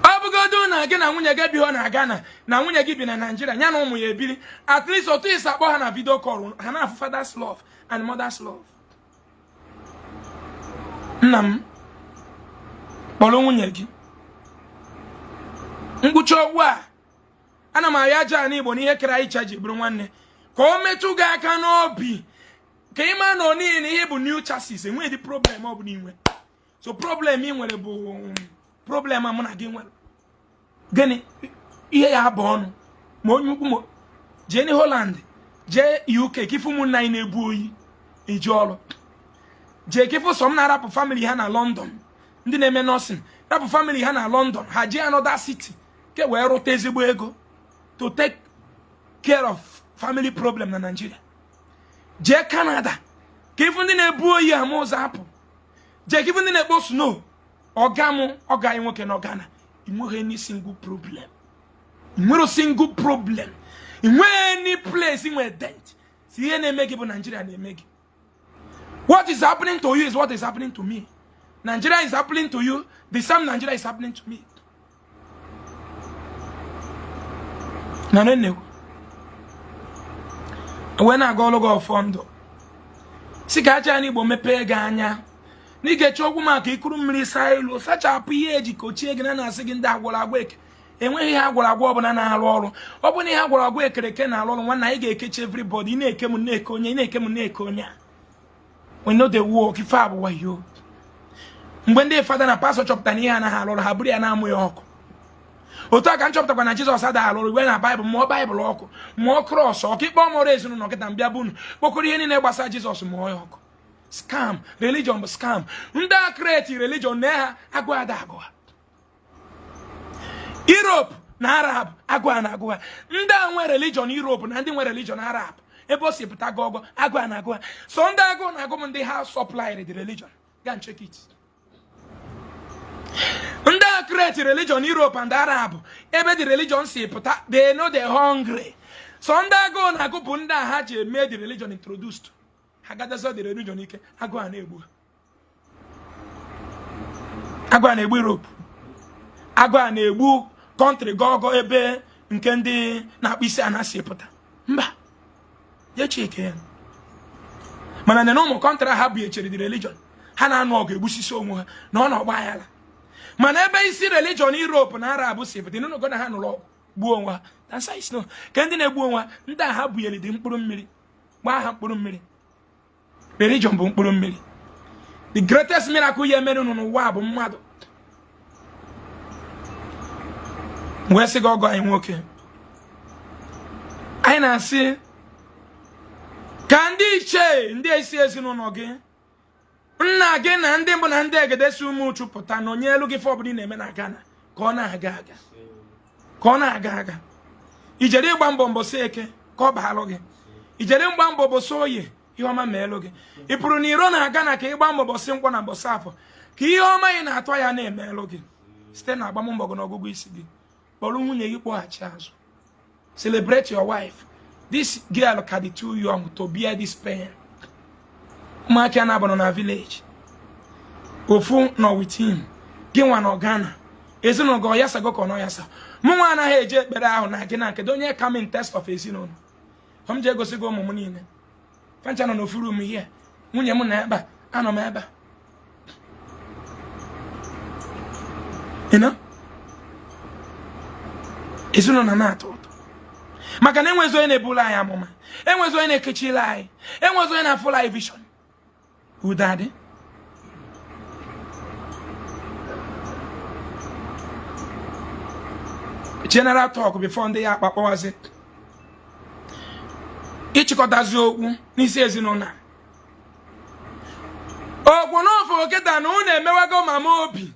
Obugodu na gị na nwunye gị bi ho na Ghana na nwunye gị bi na Nigeria nya na ụmụ ya ebiri at least otu isa akpọ ha na video call ha na father's love and mother's love. Nna m kpọrọ nwunye gị mkpuchi okwu a ana m arịa aja n'Igbo n'ihe kere anyị chaji bụrụ nwanne ka o metụ gị aka n'obi ka ị ma na niile ihe bụ new chassis enweghị problem ọ bụ n'inwe. So problem ị nwere bụ problem a mụ na gị nwere. Gịnị ihe ya bụ ọnụ ma onye ukwu jee ni Holland jee UK kifu ụmụnna anyị na-ebu oyi eji ọrụ jee kifu som na-arapụ family ha na London ndị na-eme nursing rapụ family ha na London ha jee another city ke wee rụta ezigbo ego to take care of family problem na Nigeria. Jee Canada kifu ndị na-ebu oyi ama ụzọ apụ jee kifu ndị na-ekpo snow ọga anyị nwoke na Ghana inweghị any single problem. Inwere single problem. Inwere any place inwe dent. Si ihe na-eme gị bụ Nigeria na-eme gị. What is happening to you is what is happening to me. Nigeria is happening to you. The same Nigeria is happening to me. When I go logo fondo, sikacha ni bo mepe ganya. Ni get your woman kikuru mrisilo, such a PAG coaching and a second that will awake. And when he had what I go on an hour, or when he had what I wake at a canal, one I get catch everybody, neck him neck on ya. We know the walk if I were you. When they father and pastor chop Tania and a or Habri and Amoyoko. Otaka and chop when Jesus had a or when a Bible, more cross, or keep on more reason no get and biabun, Bokurian in a Jesus moyoko. Scam, religion, but scam. Nda create religion neha agua. Europe, na Arab, agua na agua. Nda we religion Europe, and we religion Arab. Ebosi putagogo, agua na agua. So nda go na go they have supplied the religion. Go and check it. Nda create religion Europe and Arab. Ebe the religion say puta, they know they're hungry. So nda go na go punda haji made the religion introduced. Hagadazo the religion ike agwa na egbu Europe agwa na egbu country gogo ebe nke ndị na-akpụ isi anasị pụta mba ye chike mana na ụmụ country ha bụ echere the religion ha na-anụ ọgụ egbusisi onwe ha na ọ na-ọgba agha mana ebe isi religion Europe na Arab si pụta n'ụlọ gona ha nụrụ gbuo onwe ha that's how it's no ka ndị na-egbu onwe ha ndị ha bụ yeli dị mkpụrụ mmiri gbaa ha mkpụrụ mmiri. Religion bụ mkpụrụ mmiri. The greatest miracle ye mere n'ụwa bụ mmadụ. Wee sị gị ọgọ anyị nwoke. Anyị na-asị ka ndị ichie ndị isi ezinụlọ gị nna gị na ndị mbụ na ndị egedesi ụmụ uchu pụta na onye elu gị fọbụrụ na-eme na Ghana ka ọ na-aga aga. Ijere ịgba mbọ mbọsị eke ka ọ baalụ gị. Ijere mgba mbọ bọsị oye ihe ọma meelu gị. Ị pụrụ na iro na-aga na ka ịgba mbọ bọsị nkwọ na bọsị afọ ka ihe ọma ị na-atọ ya na-emeelu gị site na agbammbọ gị n'ọgụgụ isi gị. Kpọrọ nwunye gị kpọghachi azụ. Celebrate your wife. This girl can be too young to bear this pain. Ụmụaka na-abụ na village. Ofu nọ with him. Gị nwa nọ Ghana. Ezinụlọ gị ọyasa gị ka ọ nọ yasa. Mụ nwa anaghị eje ekpere ahụ na gị na nke onye come in test of ezinụlọ. Hom je gosi gị ụmụ m niile. Fancha nọ n'ofuru m ihe. Nwunye m na ebe a, anọ m ebe a. You know? Ezinụlọ na-atọ ụtọ. Maka na enwezo onye na-ebulu anyị amụma. Enwezo onye na-ekechili anyị. Enwezo onye na-afụla anyị vision. Udadị. General talk before ndị ya akpakpọwazi. Ịchịkọtazi okwu n'isi ezinụlọ. Okwu n'ofe oketa na unu emewago mama obi.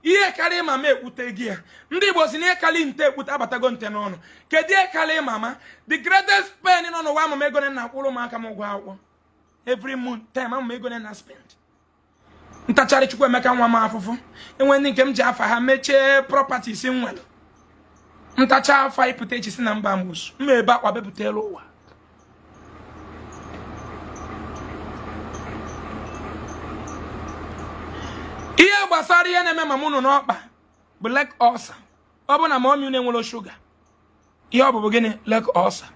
Ihe karị mama ekwute gị ya. Ndị Igbo si na ihe karị nte ekwute abatago nte n'ọnụ. Kedu ihe karị mama? The greatest pain nọ n'ụwa mama ego na akwụrụ ụmụaka m ụgwọ akwụkwọ. Every month time mama ego na spend. Ntachara Chukwu Emeka nwa m afụfụ. Enwe ndị nke m ji afa ha mechie properties nwere. Ntacha afa ipụta echi si na mba amusu. Mma ebe akwa bepụta ụwa. Ihe gbasara ihe na-eme mama unu n'ọkpa bụ leg ulcer. Ọ bụ na mọmị unu enwere sugar. Ihe ọ bụ gịnị? Leg ulcer.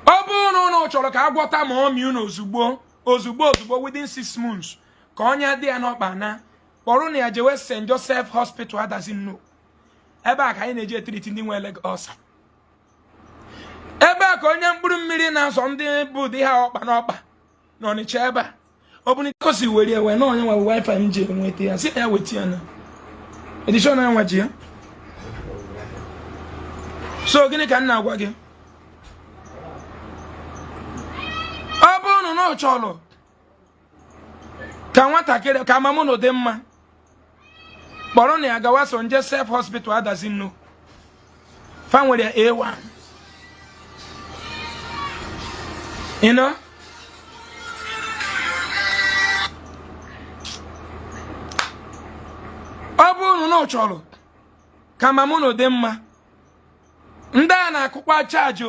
Ọ bụ na unu chọrọ ka agwọta mọmị unu ozugbo within 6 months ka onye dị ya n'ọkpa na kpọrọ na ya jewe St. Joseph Hospital adazin no. Ebe a ka anyị na-eji etriti ndị nwe leg ulcer. Ebe a ka onye mkpụrụ mmiri na-azọ ndị bụ dị ha ọkpa n'ọkpa na Ọnịcha ebe a. Ọ bụ na kosi were ewe na onye nwe wifi m ji enweta ya si ya weta ya na edishọn na nwa ji ya. So gịnị ka m na-agwa gị? Ọ bụrụ na ọ chọrọ ka nwatakịrị ka mama unu dị mma kpọrọ na ya gawa St. Joseph Hospital adazin no. Fa nwere A1. You know? Ọ bụrụ na ọ chọrọ ka mama unu dị mma ndị a na-akụkwa chaji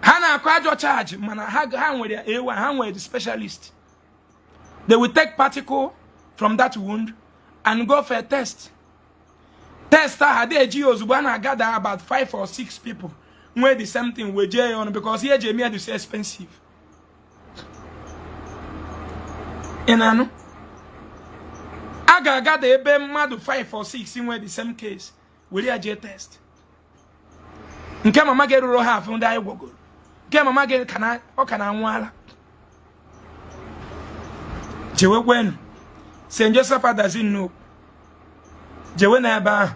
ha akwajo charge mana ha nwere A1 ha nwere the specialist. They will take particle from that wound and go for a test. Test had ozugbo gather about 5 or 6 people where the same thing with J on because here Jamie is expensive. Enano aga gather ebe mmadụ 5 or 6 in where the same case will here J test. Nke mama ge ruro half ndị anyị gwogoro. Nke mama ge kana ọ kana anwala. Jewe kwenu. Saint Joseph doesn't know. Jewe na ebe ahụ.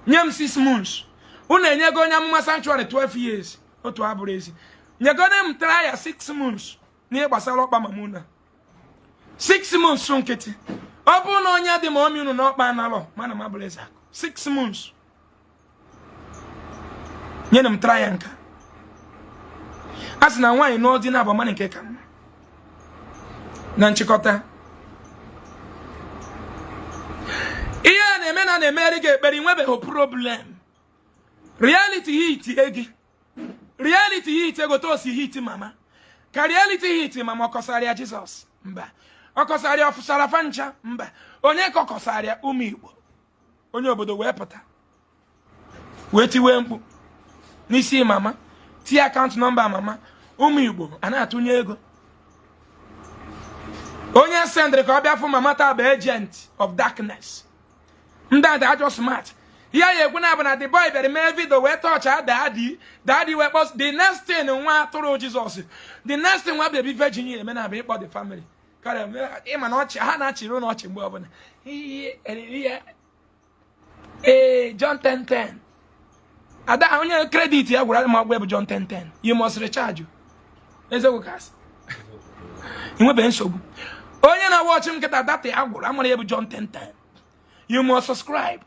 Nyem 6 months. Unu enyego onye amụma sanctuary 12 years. Otu abụrụ ezi. Nyego na m try ya 6 months. N'ihe gbasara ọkpa mamuna. 6 months nkịtị. Ọ bụrụ na onye dị ma omi unu na ọkpa analọ, mana m abụrụ ezi akụ. 6 months. Nyere m try ya nka. Asị na nwaanyị n'ọdị na-abụ mmanụ nke ka mma. Na nchịkọta. Ihe na-eme na na-emeri ga-ekperi nwebeghị problem. Reality hit egi. Reality hit ego to si hit mama. Ka reality hit mama ọkọsarịa Jesus. Mba. Ọkọsarịa ọfụsara fancha. Mba. Onye kọkọsarịa ụmụ Igbo. Onye obodo wee pụta. Wee tiwe mkpu. N'isi mama. Tie account number mama. Ụmụ Igbo a na-atụnye ego. Onye sendre ka ọ bịa fụ mama taa bụ agent of darkness. Ndị ada ajọ smart. Ya ekwu na abana the boy bere mee video we touch daddy we post the next thing nwa atụrụ Jesus. The next thing nwa baby virgin eme na be ịkpọ the family. Kare ịma na ọchị ha na-achịrị na ọchị mgbe ọbụla. John 10:10. Ada onye credit ya gwara ma ọgwụ bụ John 10:10. You must recharge. Ezekwu kas. Inwebe nsogbu. Onye na watch nkịta data ya gwara amara ya bụ John 10:10. You must subscribe.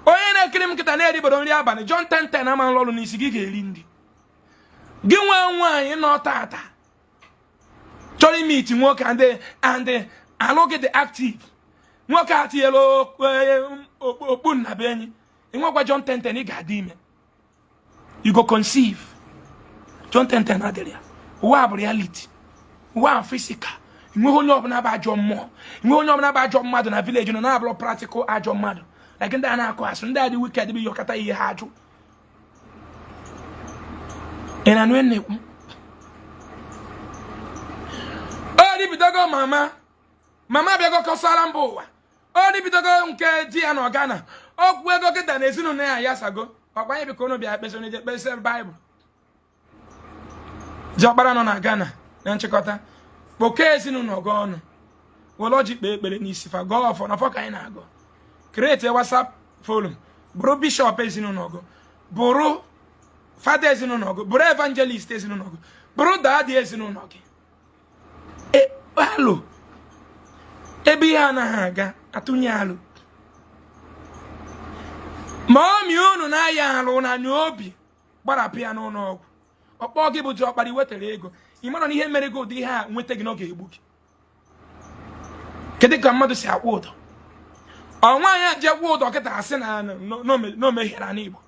Onye na-ekiri m nkịta na-eribodo nri abalị John 10:10 ama nlọrụ n'isi gị ga-eri ndị. Gị nwa nwaanyị nọ tata. Chọrọ ime iti nwoke and alụghị the active. Nwoke atinyela okpu na be enyi. Ịnwekwa John 10:10 ị ga-adị ime. You go conceive. John 10:10 adịrị ya. Ụwa bụ reality. Ụwa physical. Inwe onye ọbụla bụ ajọ mmụọ. Inwe onye ọbụla bụ ajọ mmadụ na village nọ na-abụrụ practical ajọ mmadụ. Like ndị a na-akụ asụ, ndị a dị wicked bụ yọkata ihe ha ajụ. Ị na-anụ nnekwu? O dibidogo mama. Mama bịago kọsara mba ụwa. O dibidogo nke di ya na Ghana. Ọgwụ ego kịta na ezinụlọ ya yasago. Ọkwa anyị biko unu bịa kpesa onye je kpesa Bible. Diọkpara nọ na Ghana na nchịkọta. Kpoke ezinụlọ gị ọnụ. Wolo ji kpee ekpere n'isi fa gọọ ọfọ n'ọfọ ka anyị na-agọ. Create a WhatsApp forum. Bụrụ bishop ezinụlọ gị. Bụrụ fada ezinụlọ gị. Bụrụ evangelist ezinụlọ gị. Bụrụ daddy ezinụlọ gị. Alụ. Ebe ihe anaghị aga atụnye alụ. Ma omi unu na-aya alụ na n'obi gbarapụ ya n'ụlọ ọgwụ. Ọkpọ gị bụ diọkpara iwetara ego. Ị mara na ihe mere gị ụdị ihe a nweta gị n'oge egbu gị. Kedu ka mmadụ si akwụ ụdọ? Nwaanyị a jekwa ụdọ kịta asị na n'omehiera n'Igbo.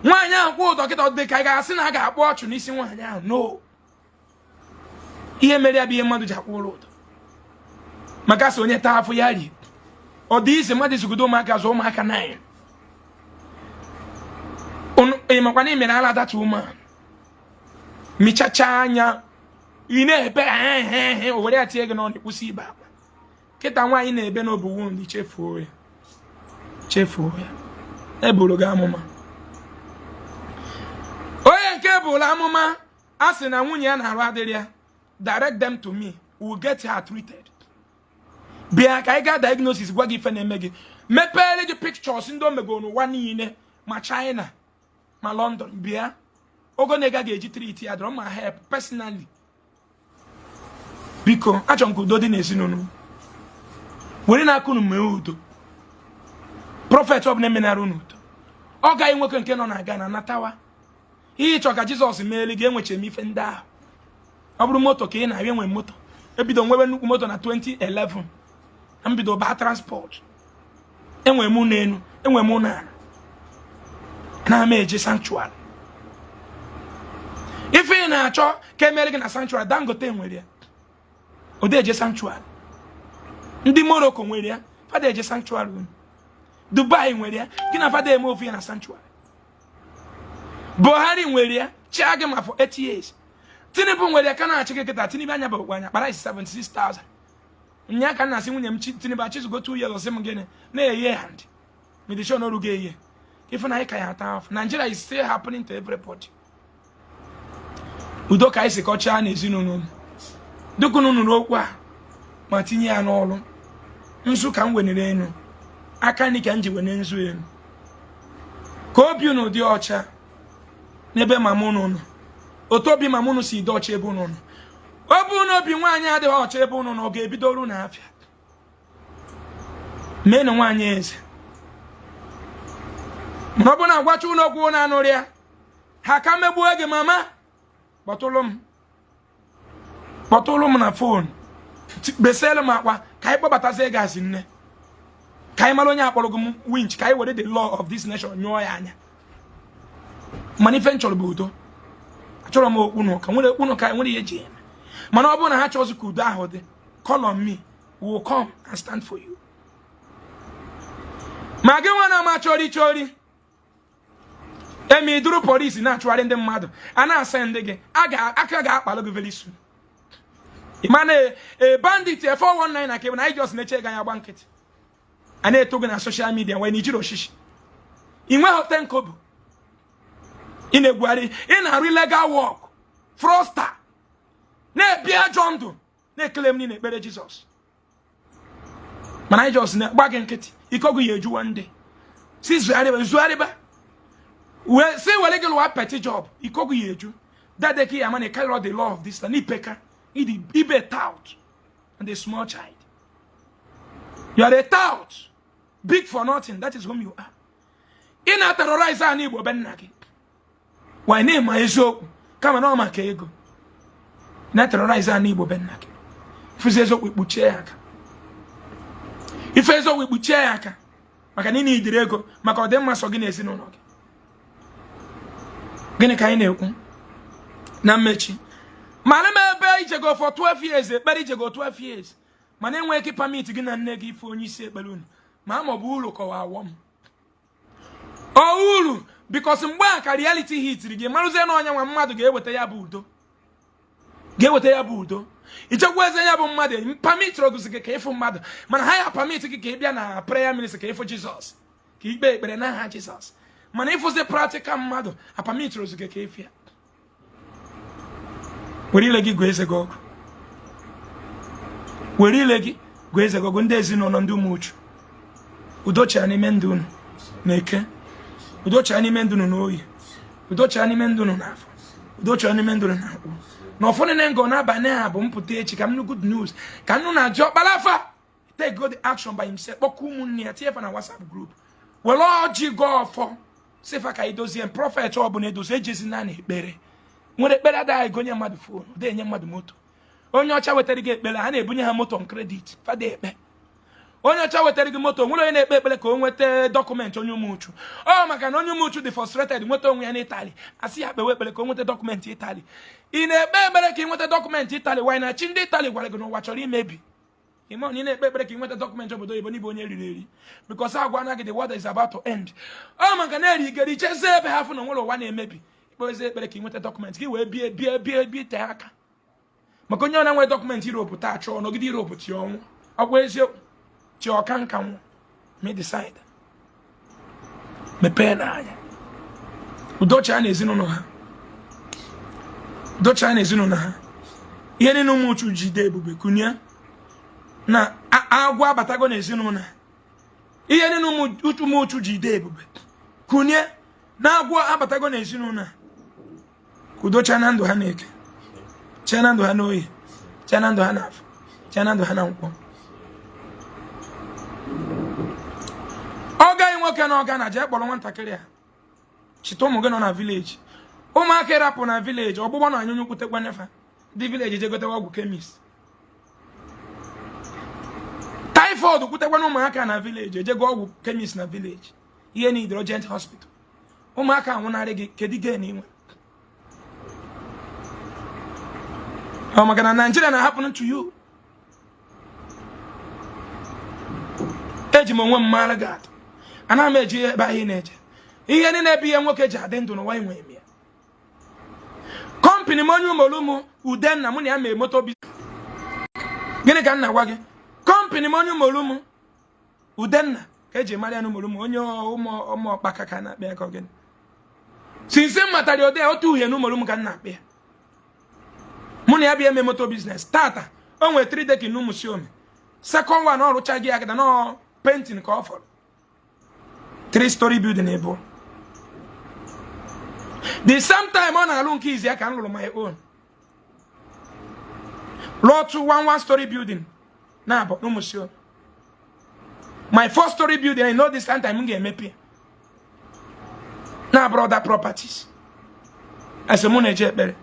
Nwaanyị ahụ kwụ ụdọ kịta dị ka ị ga-asị na a ga-akpọ ọchụ n'isi nwaanyị ahụ. No. Ihe mere ya bụ ihe mmadụ ji akwụ ụdọ. Maka sị onye taa afọ ya rie. Ọ dị isi mmadụ izugodo ụmụaka zụọ ụmụaka 9. Ị makwa na imere ala data ụmụaka. Michacha anya. Ị na-ebe o were ya tie gị n'ọnụ kwụsị ibe akwa. Kịta nwaanyị na-ebe n'obu wound chefuo ya. Chefuo ya. Eburu gị amụma. Onye nke eburu amụma a sị na nwunye ya na-arụ adịrị ya. Direct them to me. We'll get her treated. Bịa ka ị ga diagnosis gwa gị ife na-eme gị. Mepere gị pictures ndị o megoro n'ụwa niile ma China ma London. Bịa. Ogo na ị ga-eji treat ya dọrọ ma help personally. Biko, achọ nke udo dị n'ezinụlọ. Were na-akụ unu mee udo. Prophet ọbụla emenara unu udo. Ọ gaghị nwoke nke nọ na Ghana natawa. Ihe ịchọ ka Jizọs meeli gị enweche m ife ndị ahụ. Ọ bụrụ moto ka ị na-abịa enwe moto. Ebido nwewe nnukwu moto na 2011. Mbido baa transport. Enwe m n'enu, enwe m n'ala. Na-ama eje sanctuary. ị na-achọ ka emere gị na sanctuary Dangote nwere ya ode eje sanctuary ndị Morocco nwere ya fada eje sanctuary Dubai nwere ya gị na fada eme ofu ya na sanctuary Buhari nwere ya chia gị ma for 8 years Tinubu nwere ya ka na-achị gị kịta Tinubu anya bụ ọgbanya kpara isi 76,000 nya ka na asị nwunye m Tinubu achịzụgo 2 years ọsị m gịnị na-eye hand medishon orugo eye ife na anyị ka ya ata afọ Nigeria is still happening to everybody. Udo ka anyị si kọchaa n'ezinụlọ dukunu nụrụ okwu a ma tinye ya n'ọrụ nzu ka m wenere enu aka ni ka m ji wene nzu enu ka obi unu dị ọcha n'ebe mamụnụ nọ otu obi mamụnụ si dị ọcha ebe unu nọ ọ bụ na obi nwaanyị adịghị ọcha ebe unu nọ ọ ga-ebidoru n'afịa meenụ nwaanyị eze mana ọ bụ na agwacha unu okwu na anụrụ ya ha ka megbuo gị mama kpọtụlụ m na fon beselu m akpa ka anyị kpọbatazie gazi nne ka anyị mara onye akpọrọ gị m winch ka anyị were the law of this nation nyụọ ya anya mana ife nchọrọ bụ udo achọrọ m okpu n'ụka nwere okpu n'ụka nwere ihe ji eme mana ọ bụrụ na ha chọzi ka udo ahụ dị call on me we will come and stand for you. Ma gị nwa na-ama chori emi duru polisi na-achụgharị ndị mmadụ a na-asa ndị gị aka ga-akpalụ gị very soon. Imana a bandit a 419 na kebe na anyị just na-eche gị anya gba nkịtị a na-eto gị na social media wee n'ijiri oshishi inwe hotel kobo ị na-egwugharị ị na-arụ illegal work frosta na-ebi ajọ ndụ na-ekele m niile ekpere Jizọs mana anyị just na-agba gị nkịtị ike ọgụ ya ejuwa ndị si zụgharịba wee si were gị lụwa petty job ike ọgụ ya eju that day ya man carry out the law of this land ipeka ibe tout and a small child. You are a tout, big for nothing. That is whom you are. In a terrorize an Igbo benaki. Why name my Ezeaku? Come on, my kego. Na terrorize an Igbo benaki. If Ezeaku with Bucheaka. If Ezeaku with Bucheaka, Macanini Dirego, Macadema Sogines in Onog. Genekaine Namechi. Maname be Ijego for 12 years, but Ijego 12 years. Mane wake permit gin and negi for you say balloon. Mamma Bulu ko awom. Oh Ulu, because in Waka reality hit the Maruzen on your mother gave with a yabudo. Gave with a yabudo. It was a yabum mother, permit Rogus a for mother. Man higher permit to give a prayer minister for Jesus. Keep baby, but not Jesus. Man, if was a practical mother, a permit Rogus a cave. Were legi gweze go were legi gweze go ndezi no ndu muchu udocha ani mendunu neke udocha ani mendunu noyi udocha ani mendunu nafo udocha ani mendunu nako no fone nengo na bane abo mpute echi kam no good news kan no na jo balafa take good action by himself bokumu ni atiefa na WhatsApp group we lord go for sefa ka idozi en prophet obu na edozi ejezi na ekpere nwere ekpere ada igonye mmadụ phone de enye mmadụ moto onye ọcha wetara gị ekpere ha na-ebunye ha moto on credit fada ekpe onye ọcha wetara gị moto nwere onye na-ekpe ekpere ka o nweta document onye umuchu maka na onye umuchu dị frustrated nweta onwe ya na Italy asị ya kpewe ekpere ka o nweta document Italy ị na-ekpe ekpere ka ị nweta document Italy why na chi ndị Italy gwara gị n'ụwa chọrọ imebi ime onye na-ekpe ekpere ka ị nweta document obodo oyibo n'ibe onye riri eri because agwa na gị the world is about to end maka na eri igeri cheze ebe ha fụ na nwere ụwa na-emebi Boze ekpere ka ị nweta document gị wee bie te aka maka onye na-enwe document Europe taa chọọ n'ogide Europe ti ọnwụ ọkwa eziokwu ti ọka nka nwụ me decide mepee n'anya udocha na ezinụlọ ha ihe niile ụmụ uchu jide ebube kunye na agwa abatago na ezinụlọ ihe niile ụmụ uchu jide ebube kunye na agwa abatago na ezinụlọ Udo chana ndụ ha na-eke chana ndụ ha n'oyi chana ndụ ha n'afọ chana ndụ ha na nkwọ ọ gaghị nwoke na ọga na je kpọrọ nwatakịrị a chita ụmụ gị nọ na village ụmụaka rapụ na village ọgbụgbọ na anyụnyụ kwutekwa nefa dị village je gotewa ọgwụ chemist typhoid kwutekwa na ụmụaka na village je go ọgwụ chemist na village ihe need urgent hospital ụmụaka anwụnarị gị kedu gị na inwe Oh my God, Nigeria na happening to you. Eji mo nwe mmara God. Ana m eji ebe ahụ na-eje. Ihe ni na-ebi ihe nwoke ji adị ndụ n'ụwa inwe eme. Company monyu molumu udenna mu na ya me moto bi. Gịnị ka nna gwa gị? Company monyu molumu udenna ka eji mara anu molumu onye ụmụ ọkpaka ka na-akpị aka gịnị. Since matari ode otu uhie nu molumu ka na-akpị ya. Mu na ya bi eme moto business. Tata o nwe 3 deki nu museum. Second one ọrụ chagi agada no painting ka offer. 3-story building ebo. The same time on alone keys I can roll my own. Lot to 1-story building. Nah, but no monsieur. My 4-story building, I know this time I'm going to pay. Now brought that properties. As a money jet berry.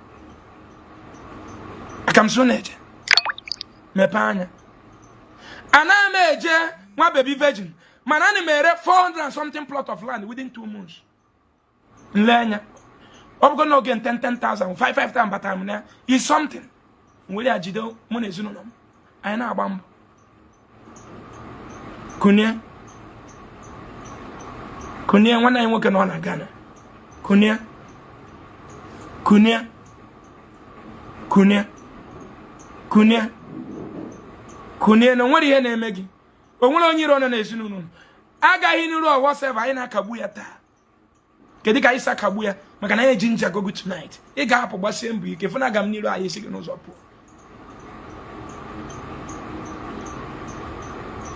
I come soon age. Me panya. And I made my baby virgin. Man, I made 400 and something plot of land within 2 months. Lenya. I'm going to get 10,000, 5,000, but I'm there. It's something. Where are you? Money is no. I know about Kunia. Kunia, when I'm working on a Ghana. Kunia. Kunia. Kunia. Kunia. Kunia, no, what do you name, Maggie? But when on your own, no. I got in your whatever I na Kabuyata. Kedika isa Kabuya, Makana ginger go good tonight. A gap of Basembu, Kefana Gamniro, I see no up.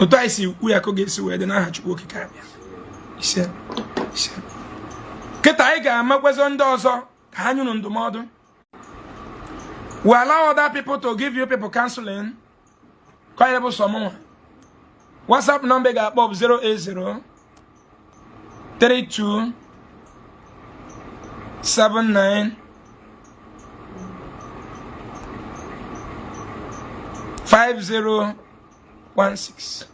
But I see we are going to where the Naha work. He said, Ketaiga, Makwazon Dozo, Hanun on the model. We allow other people to give you people counseling. Quite able someone. WhatsApp number got Bob 080 32 79 5016.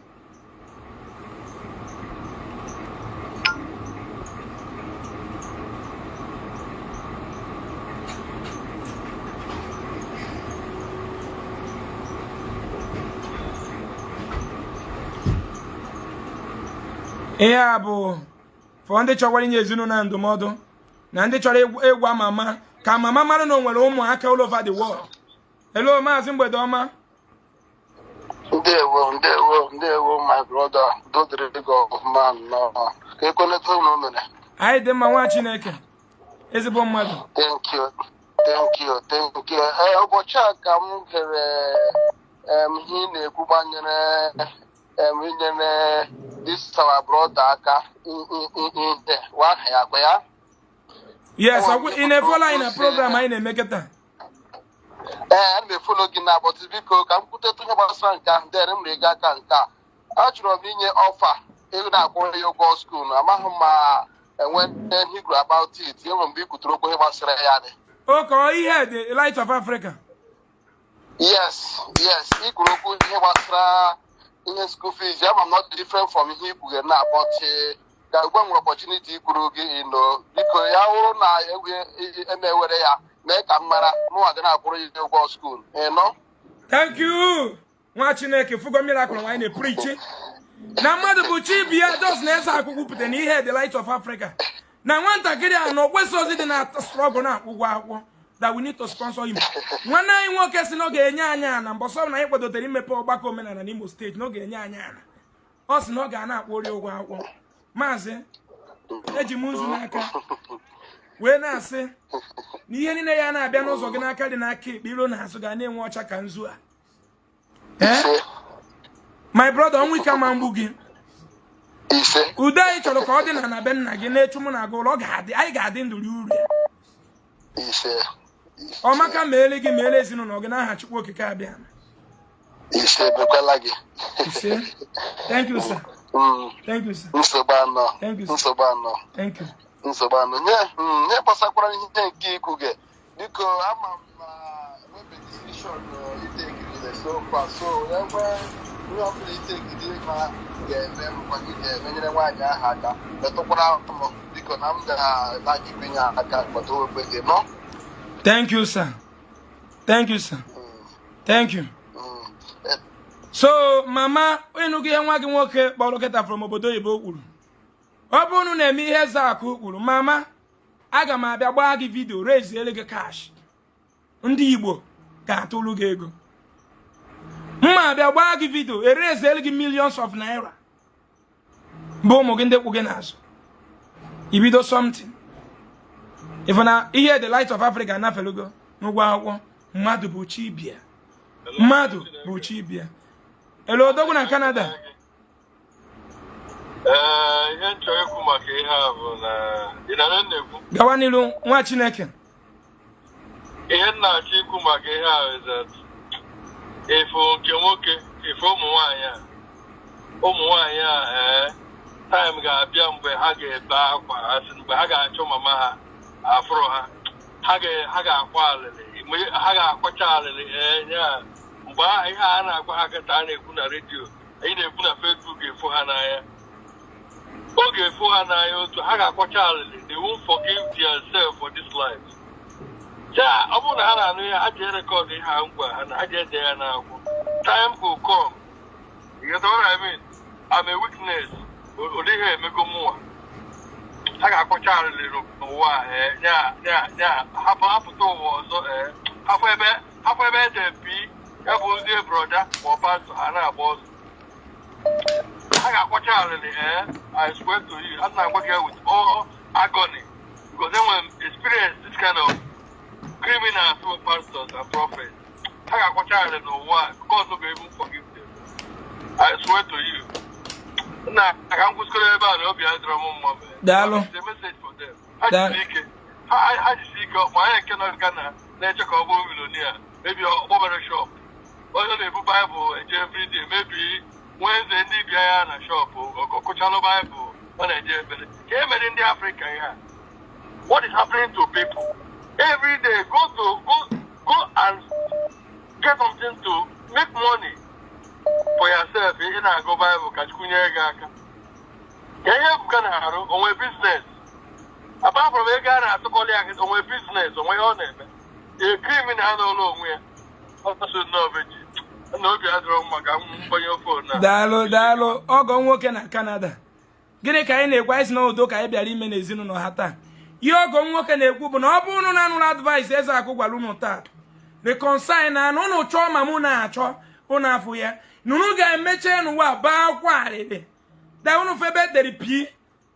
Yeah, bo. For ndị chọrọ inye ezinu na ndụmọdụ na ndị chọrọ egwa mama ka mama mara na nwere ụmụaka all over the world. Hello, Maazị Mgbede ọma. Ndewo, my brother. Don't go, man. No. Anyị dị mma nwa Chineke. Ezigbo mmadụ. Thank you. Ụbọchị a ka m gere ihe na-ekwu banyere inyere this our brother aka Yes, in a follow in a program I na-eme keta. I'm follow gị na but biko ka m kwute tụnye gbasara nke ahụ dere m rega aka nke a. Achọrọ m inye offer ego na-akwụrụ ya ụgwọ school. Amaghị m ma enwe ihe group about it. Enwe mgbe ikwuturu okwu ihe gbasara ya dị. Okay, ihe the Light of Africa. Yes. Ikwuru okwu ihe gbasara in school fees, I'm not different from him now, but the one opportunity because make a mara more than I go school, you know. Thank you. Watching a fugo miracle when they preach it. Now, Mother Buchi, those names I could put in here, the Light of Africa. Now, one Tagada, no, West was it in a struggle now. That we need to sponsor him. When I walk as no Ganyana, and Bosom, I put the Rimepo back home and an Imo state, no Ganyana. Us no Gana, warrior. Maze, Ejimunaka. When I say, Niana, Benos, Oganaka, and I keep Bilona, so I name watch a Kanzua. Eh? My brother, only come and boogie. Uday to the Cordon and a Ben again, Tumana go log had the I got into Luria. O maka mele gi mele zinu no gina ha chukwu okike abia. Thank you, sir. Thank you, sir. Thank you, sir. Thank you. Nye pasakwara ihe nke ikuge. Biko ama maybe decision take so far. So we have to take the ma ga-eme kwagide menyere nwaanyị aha aka. Betokwara biko na m ga-like ipinya aka kpọta ogbe gị no. Thank you, sir. Thank you, sir. Thank you. So, mama, when you get one work, Boloketa from Obodo Igbo. Obunu na eme ihe Ezeaku kwuru, mama, aga m abịa gbaa gị video, raise elige cash. Ndị Igbo ga-atụrụ gị ego. Mma abịa gbaa gị video, raise elige millions of naira. Bụ ụmụ gị ndị kwụ gị n'azụ. Ibido something. If na ihe the light of Africa na felugo, n'ụgwọ akwụkwọ, mmadụ bụ chi bịa. Mmadụ bụ chi bịa. Elo odogwu na Canada. Ihe nchọ ikwu maka ihe a bụ na ịnara nnekwu. Gawa n'ilu nwa Chineke. Ihe nna-achọ ikwu maka ihe a is that efu nke nwoke, efu ụmụ nwaanyị a time ga-abịa mgbe ha ga-ebe akwa asị mgbe ha ga-achọ mama ha afụrụ ha ga-akwa alịlị ha ga-akwacha alịlị ya mgbe ihe a na-agwa ha kịta a na-ekwu na redio anyị na-ekwu na Facebook ga-efu ha n'anya oge efu ha n'anya otu ha ga-akwacha alịlị they won't forgive themselves for this life ya ọ bụrụ na ha na-anụ ya ha ji rekọd ihe ha ngwa ha na ha ji ede ya n'akwụkwọ time will come you get what I mean I'm a witness ụdị ha emego mụnwa ha ga-akwacha alịlị n'ụwa ya hapụta ụwa ọzọ hafụ ebe eje pi ya bụ ndị broda ma ọ pastọ ha na-agba ọzọ ha ga-akwacha alịlị I swear to you I'm not working with all agony because then when experience this kind of criminals who pastors and prophets ha ga-akwacha alịlị n'ụwa God no go even forgive them I swear to you na aka nkwụsịrị ebe a na obi adịrọ m mma daalụ the message for them ha jisi ike ma anyị nke nọ Ghana na-eche ka ọ bụrụ milonia maybe ọgbọbere shop onye na-ebu baịbụl eje everyday maybe Wednesday ndị bịa ya na shop ọkụchalụ baịbụl ọ na-eje ebere ka e mere ndị Afrịka ya what is happening to people every day go and get something to make money for yourself ị na-agụ baịbụl ka Chukwu nyere gị aka ka ihe ebuka na-arụ onwe biznes apart from ego a na-atụkọrọ ya gị onwe biznes onwe ihe ọ na-eme criminal n'ụlọ onwe ya ọsọ n'obeji na obi adịrọ mma ka mgbanye fon na daalụ ọgọ nwoke na Canada gịnị ka anyị na-ekwu anyị si na udo ka anyị bịara ime n'ezinụlọ ha taa ihe ọgọ nwoke na-ekwu bụ na ọ bụrụ na anụrụ advice Ezeaku gwara unu taa reconcile na anụ unu chọọ ma mụ na-achọ unu afụ ya nunu ga-emeche n'ụwa baa akwa arịrị da unu febe deri pi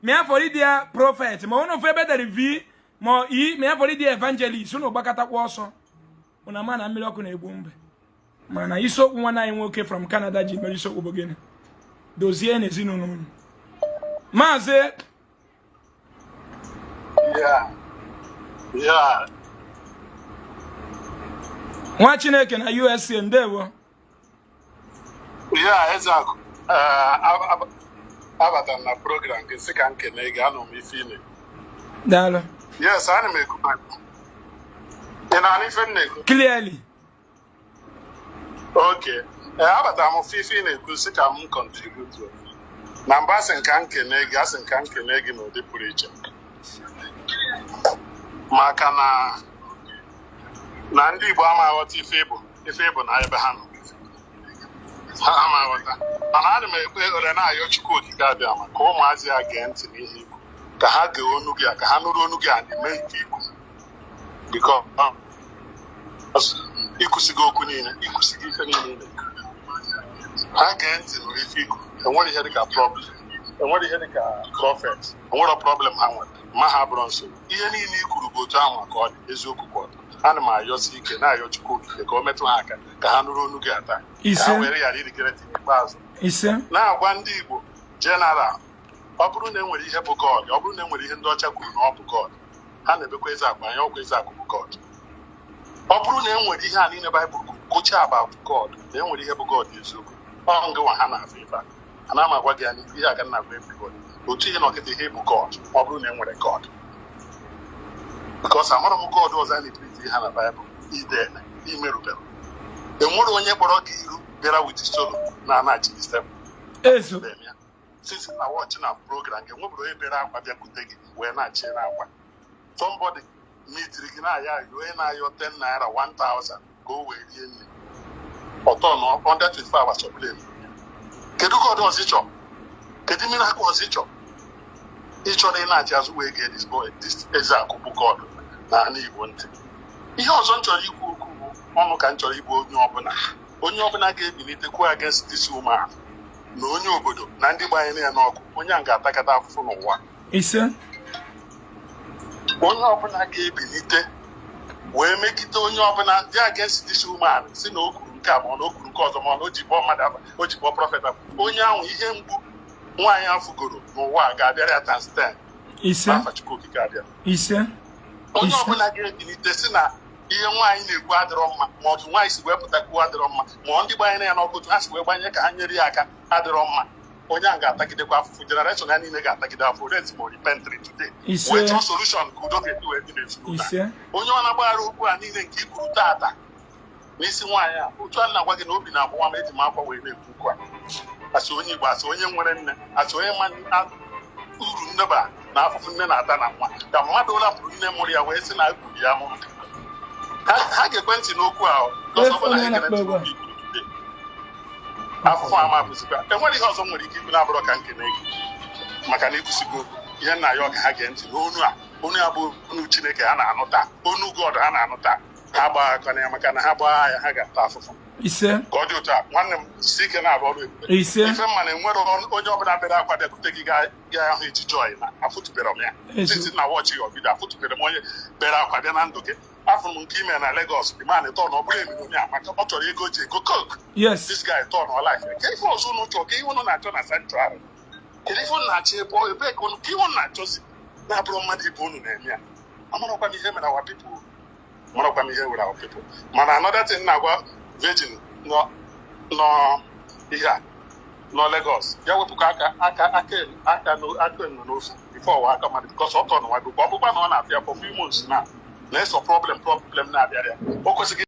mịa fọrịdịa prophet ma unu febe deri vi ma mịa fọrịdịa evangelist unu gbakatakwa ọsọ unu ama na mmiri ọkụ na-egbu mbe mana isiokwu nwanne anyị nwoke from Canada ji mere isiokwu bụ gịnị dozie n'ezinụlọ unu maazị nwa Chineke na USA ndewo Ezeaku abata na program gị sị ka nkene gị anọ m ife ine daalụ yes ana m ekwu ị na-anụ ife m na-ekwu clearly okay abata m ofe ife ị na-ekwu sị ka m contribute na mba asị nka nkene gị asị nka nkene gị n'ụdị pụrụ iche maka na ndị Igbo ama aghọta ife ịbụ na ebe ha nọ ha ama aghọta mana ana m ekpe ekpere na-ayọ Chukwu okike abịa ma ka ụmụazị ya gee ntị n'ihe ikwu ka ha gee onu gị ka ha nụrụ onu gị a na-eme ike ikwu biko ikwusigo okwu niile ikwusigo ife niile ha gee ntị nụrụ ife ikwu enwere ihe dịka problem enwere ihe dịka prọfet enwere problem ha nwere ma ha bụrụ nsogbu ihe niile i kwuru bụ otu ahụ ka ọ dị eziokwu kwa ọdụ ana m ayọsi ike na-ayọ Chukwu okike ka o metụ ha aka ka ha nụrụ onu gị ata ka ha were ghara irikere n'ikpeazụ na-agwa ndị Igbo jeneral ọ bụrụ na enwere ihe bụ God ọ bụrụ na enwere ihe ndị ọcha kwuru na ọ bụ God ha na-ebekwa Ezeaku anya ọkwa Ezeaku bụ God ọ bụrụ na enwere ihe a niile Baịbụl kwucha about God na enwere ihe bụ God eziokwu ọ ngịwa ha na-afụ ife a na m agwa gị anya ihe aga na agwa everybody otu ihe na ọkịta ihe bụ God ọ bụrụ na enwere God because amara m God ọzọ a na-ekiriti ha na Baịbụl ide imerubere enwere onye kpọrọ gị iru bịara with solo na anachi step since na watch na program gị nwebụrụ onye bịara akwa bịakwute gị wee na-achị na akwa somebody mitiri gị na-aya onye na-ayọ 10 naira 1000 ka o wee rie nri ọtọ under 24 hours of blame. Kedu God was it? Kedu miracle was it? Each other in that as we get this boy, this Ezeaku God na Igbo ntị. Ihe ọzọ nchọrọ ikwu okwu bụ ọnụ ka nchọrọ igbu onye ọbụla ga-ebilitekwa against this woman na onye obodo na ndị gbanyere ya n'ọkụ onye a ga-atakata afụfụ n'ụwa. Ise. Onye ọbụla ga-ebilite wee megide onye ọbụla dị against this woman si na o kwuru nke a ma na o kwuru nke ọzọ ma na o ji bụọ mmadụ o ji bụọ prọfet onye ahụ ihe mgbu nwaanyị afụgoro n'ụwa ga-abịara ya times 10. Ise. Ise. Onye ọbụla ga-ebilite si na ihe nwaanyị na-ekwu adịrọ mma ma ọ bụ nwaanyị si wee pụtakwu adịrọ mma ma ndị gbanyere ya n'ọkụ ha si wee gbanye ka ha nyere ya aka adịrọ mma onye ahụ ga-atagidekwa afụfụ generation ya niile ga-atagide afụfụ rent ma repentry today wee chọọ solution ka udo ga-esi wee dị n'ezinụlọ onye ọ na-agbaghara okwu a niile nke ikwuru tata n'isi nwaanyị a otu a na-agwa gị na obi na-agbụwa ma eji m akwa wee na-ekwu okwu a asị onye Igbo asị onye nwere nne asị onye ma uru nneba na afụfụ nne na-ata na nwa ka mmadụ ụla pụrụ nne mụrụ ya wee sị na ekwuru ya mụrụ ha ga-ekwe ntị n'okwu ahụ afụfụ ama bụzikwa enwere ihe ọzọ nwere ike ikwu na-abụrọ ka nke na-ege maka na ikwusigo ihe nna ya ọ ga ha gee ntị n'onu a onu ya bụ onu Chineke ha na-anụta onu God ha na-anụta ha gbaa akọ ya maka na ha gbaa ya ha ga-ata afụfụ ise ka ọ dị otu a nwanne m si ike na-arụ ọrụ ebube ise ife mma na enwere onye ọbụla bịara akwa bịakwute gị gaa ahụ eji joy na afụtụbere m ya site na wọchị ya obido afụtụbere m onye bịara akwa bịa na ndụ gị afụrụ m nke ime na Lagos dị man tọn ọ bụrụ emiri onye maka ọ chọrọ ego ji ego coke this guy tọn ọ life ka ife ọzọ unu chọọ ka ihe unu na-achọ na central kedu ife unu na-achọ ebe ka unu ka ihe unu na-achọzi na-abụrụ mmadụ ibe unu na-eme ya amarakwa m ihe mere awa people marakwa m ihe were awa people mana another thing na-agwa virgin nọ ihe a nọ Lagos ya wepụkwa aka nọ n'ofe ife ọwa aka mmadụ bikọs ọ tọ n'ụwa bụ ọgbụgba na ọ na-abịa for few months na na-eso problem na-abịara ya o kwesịghị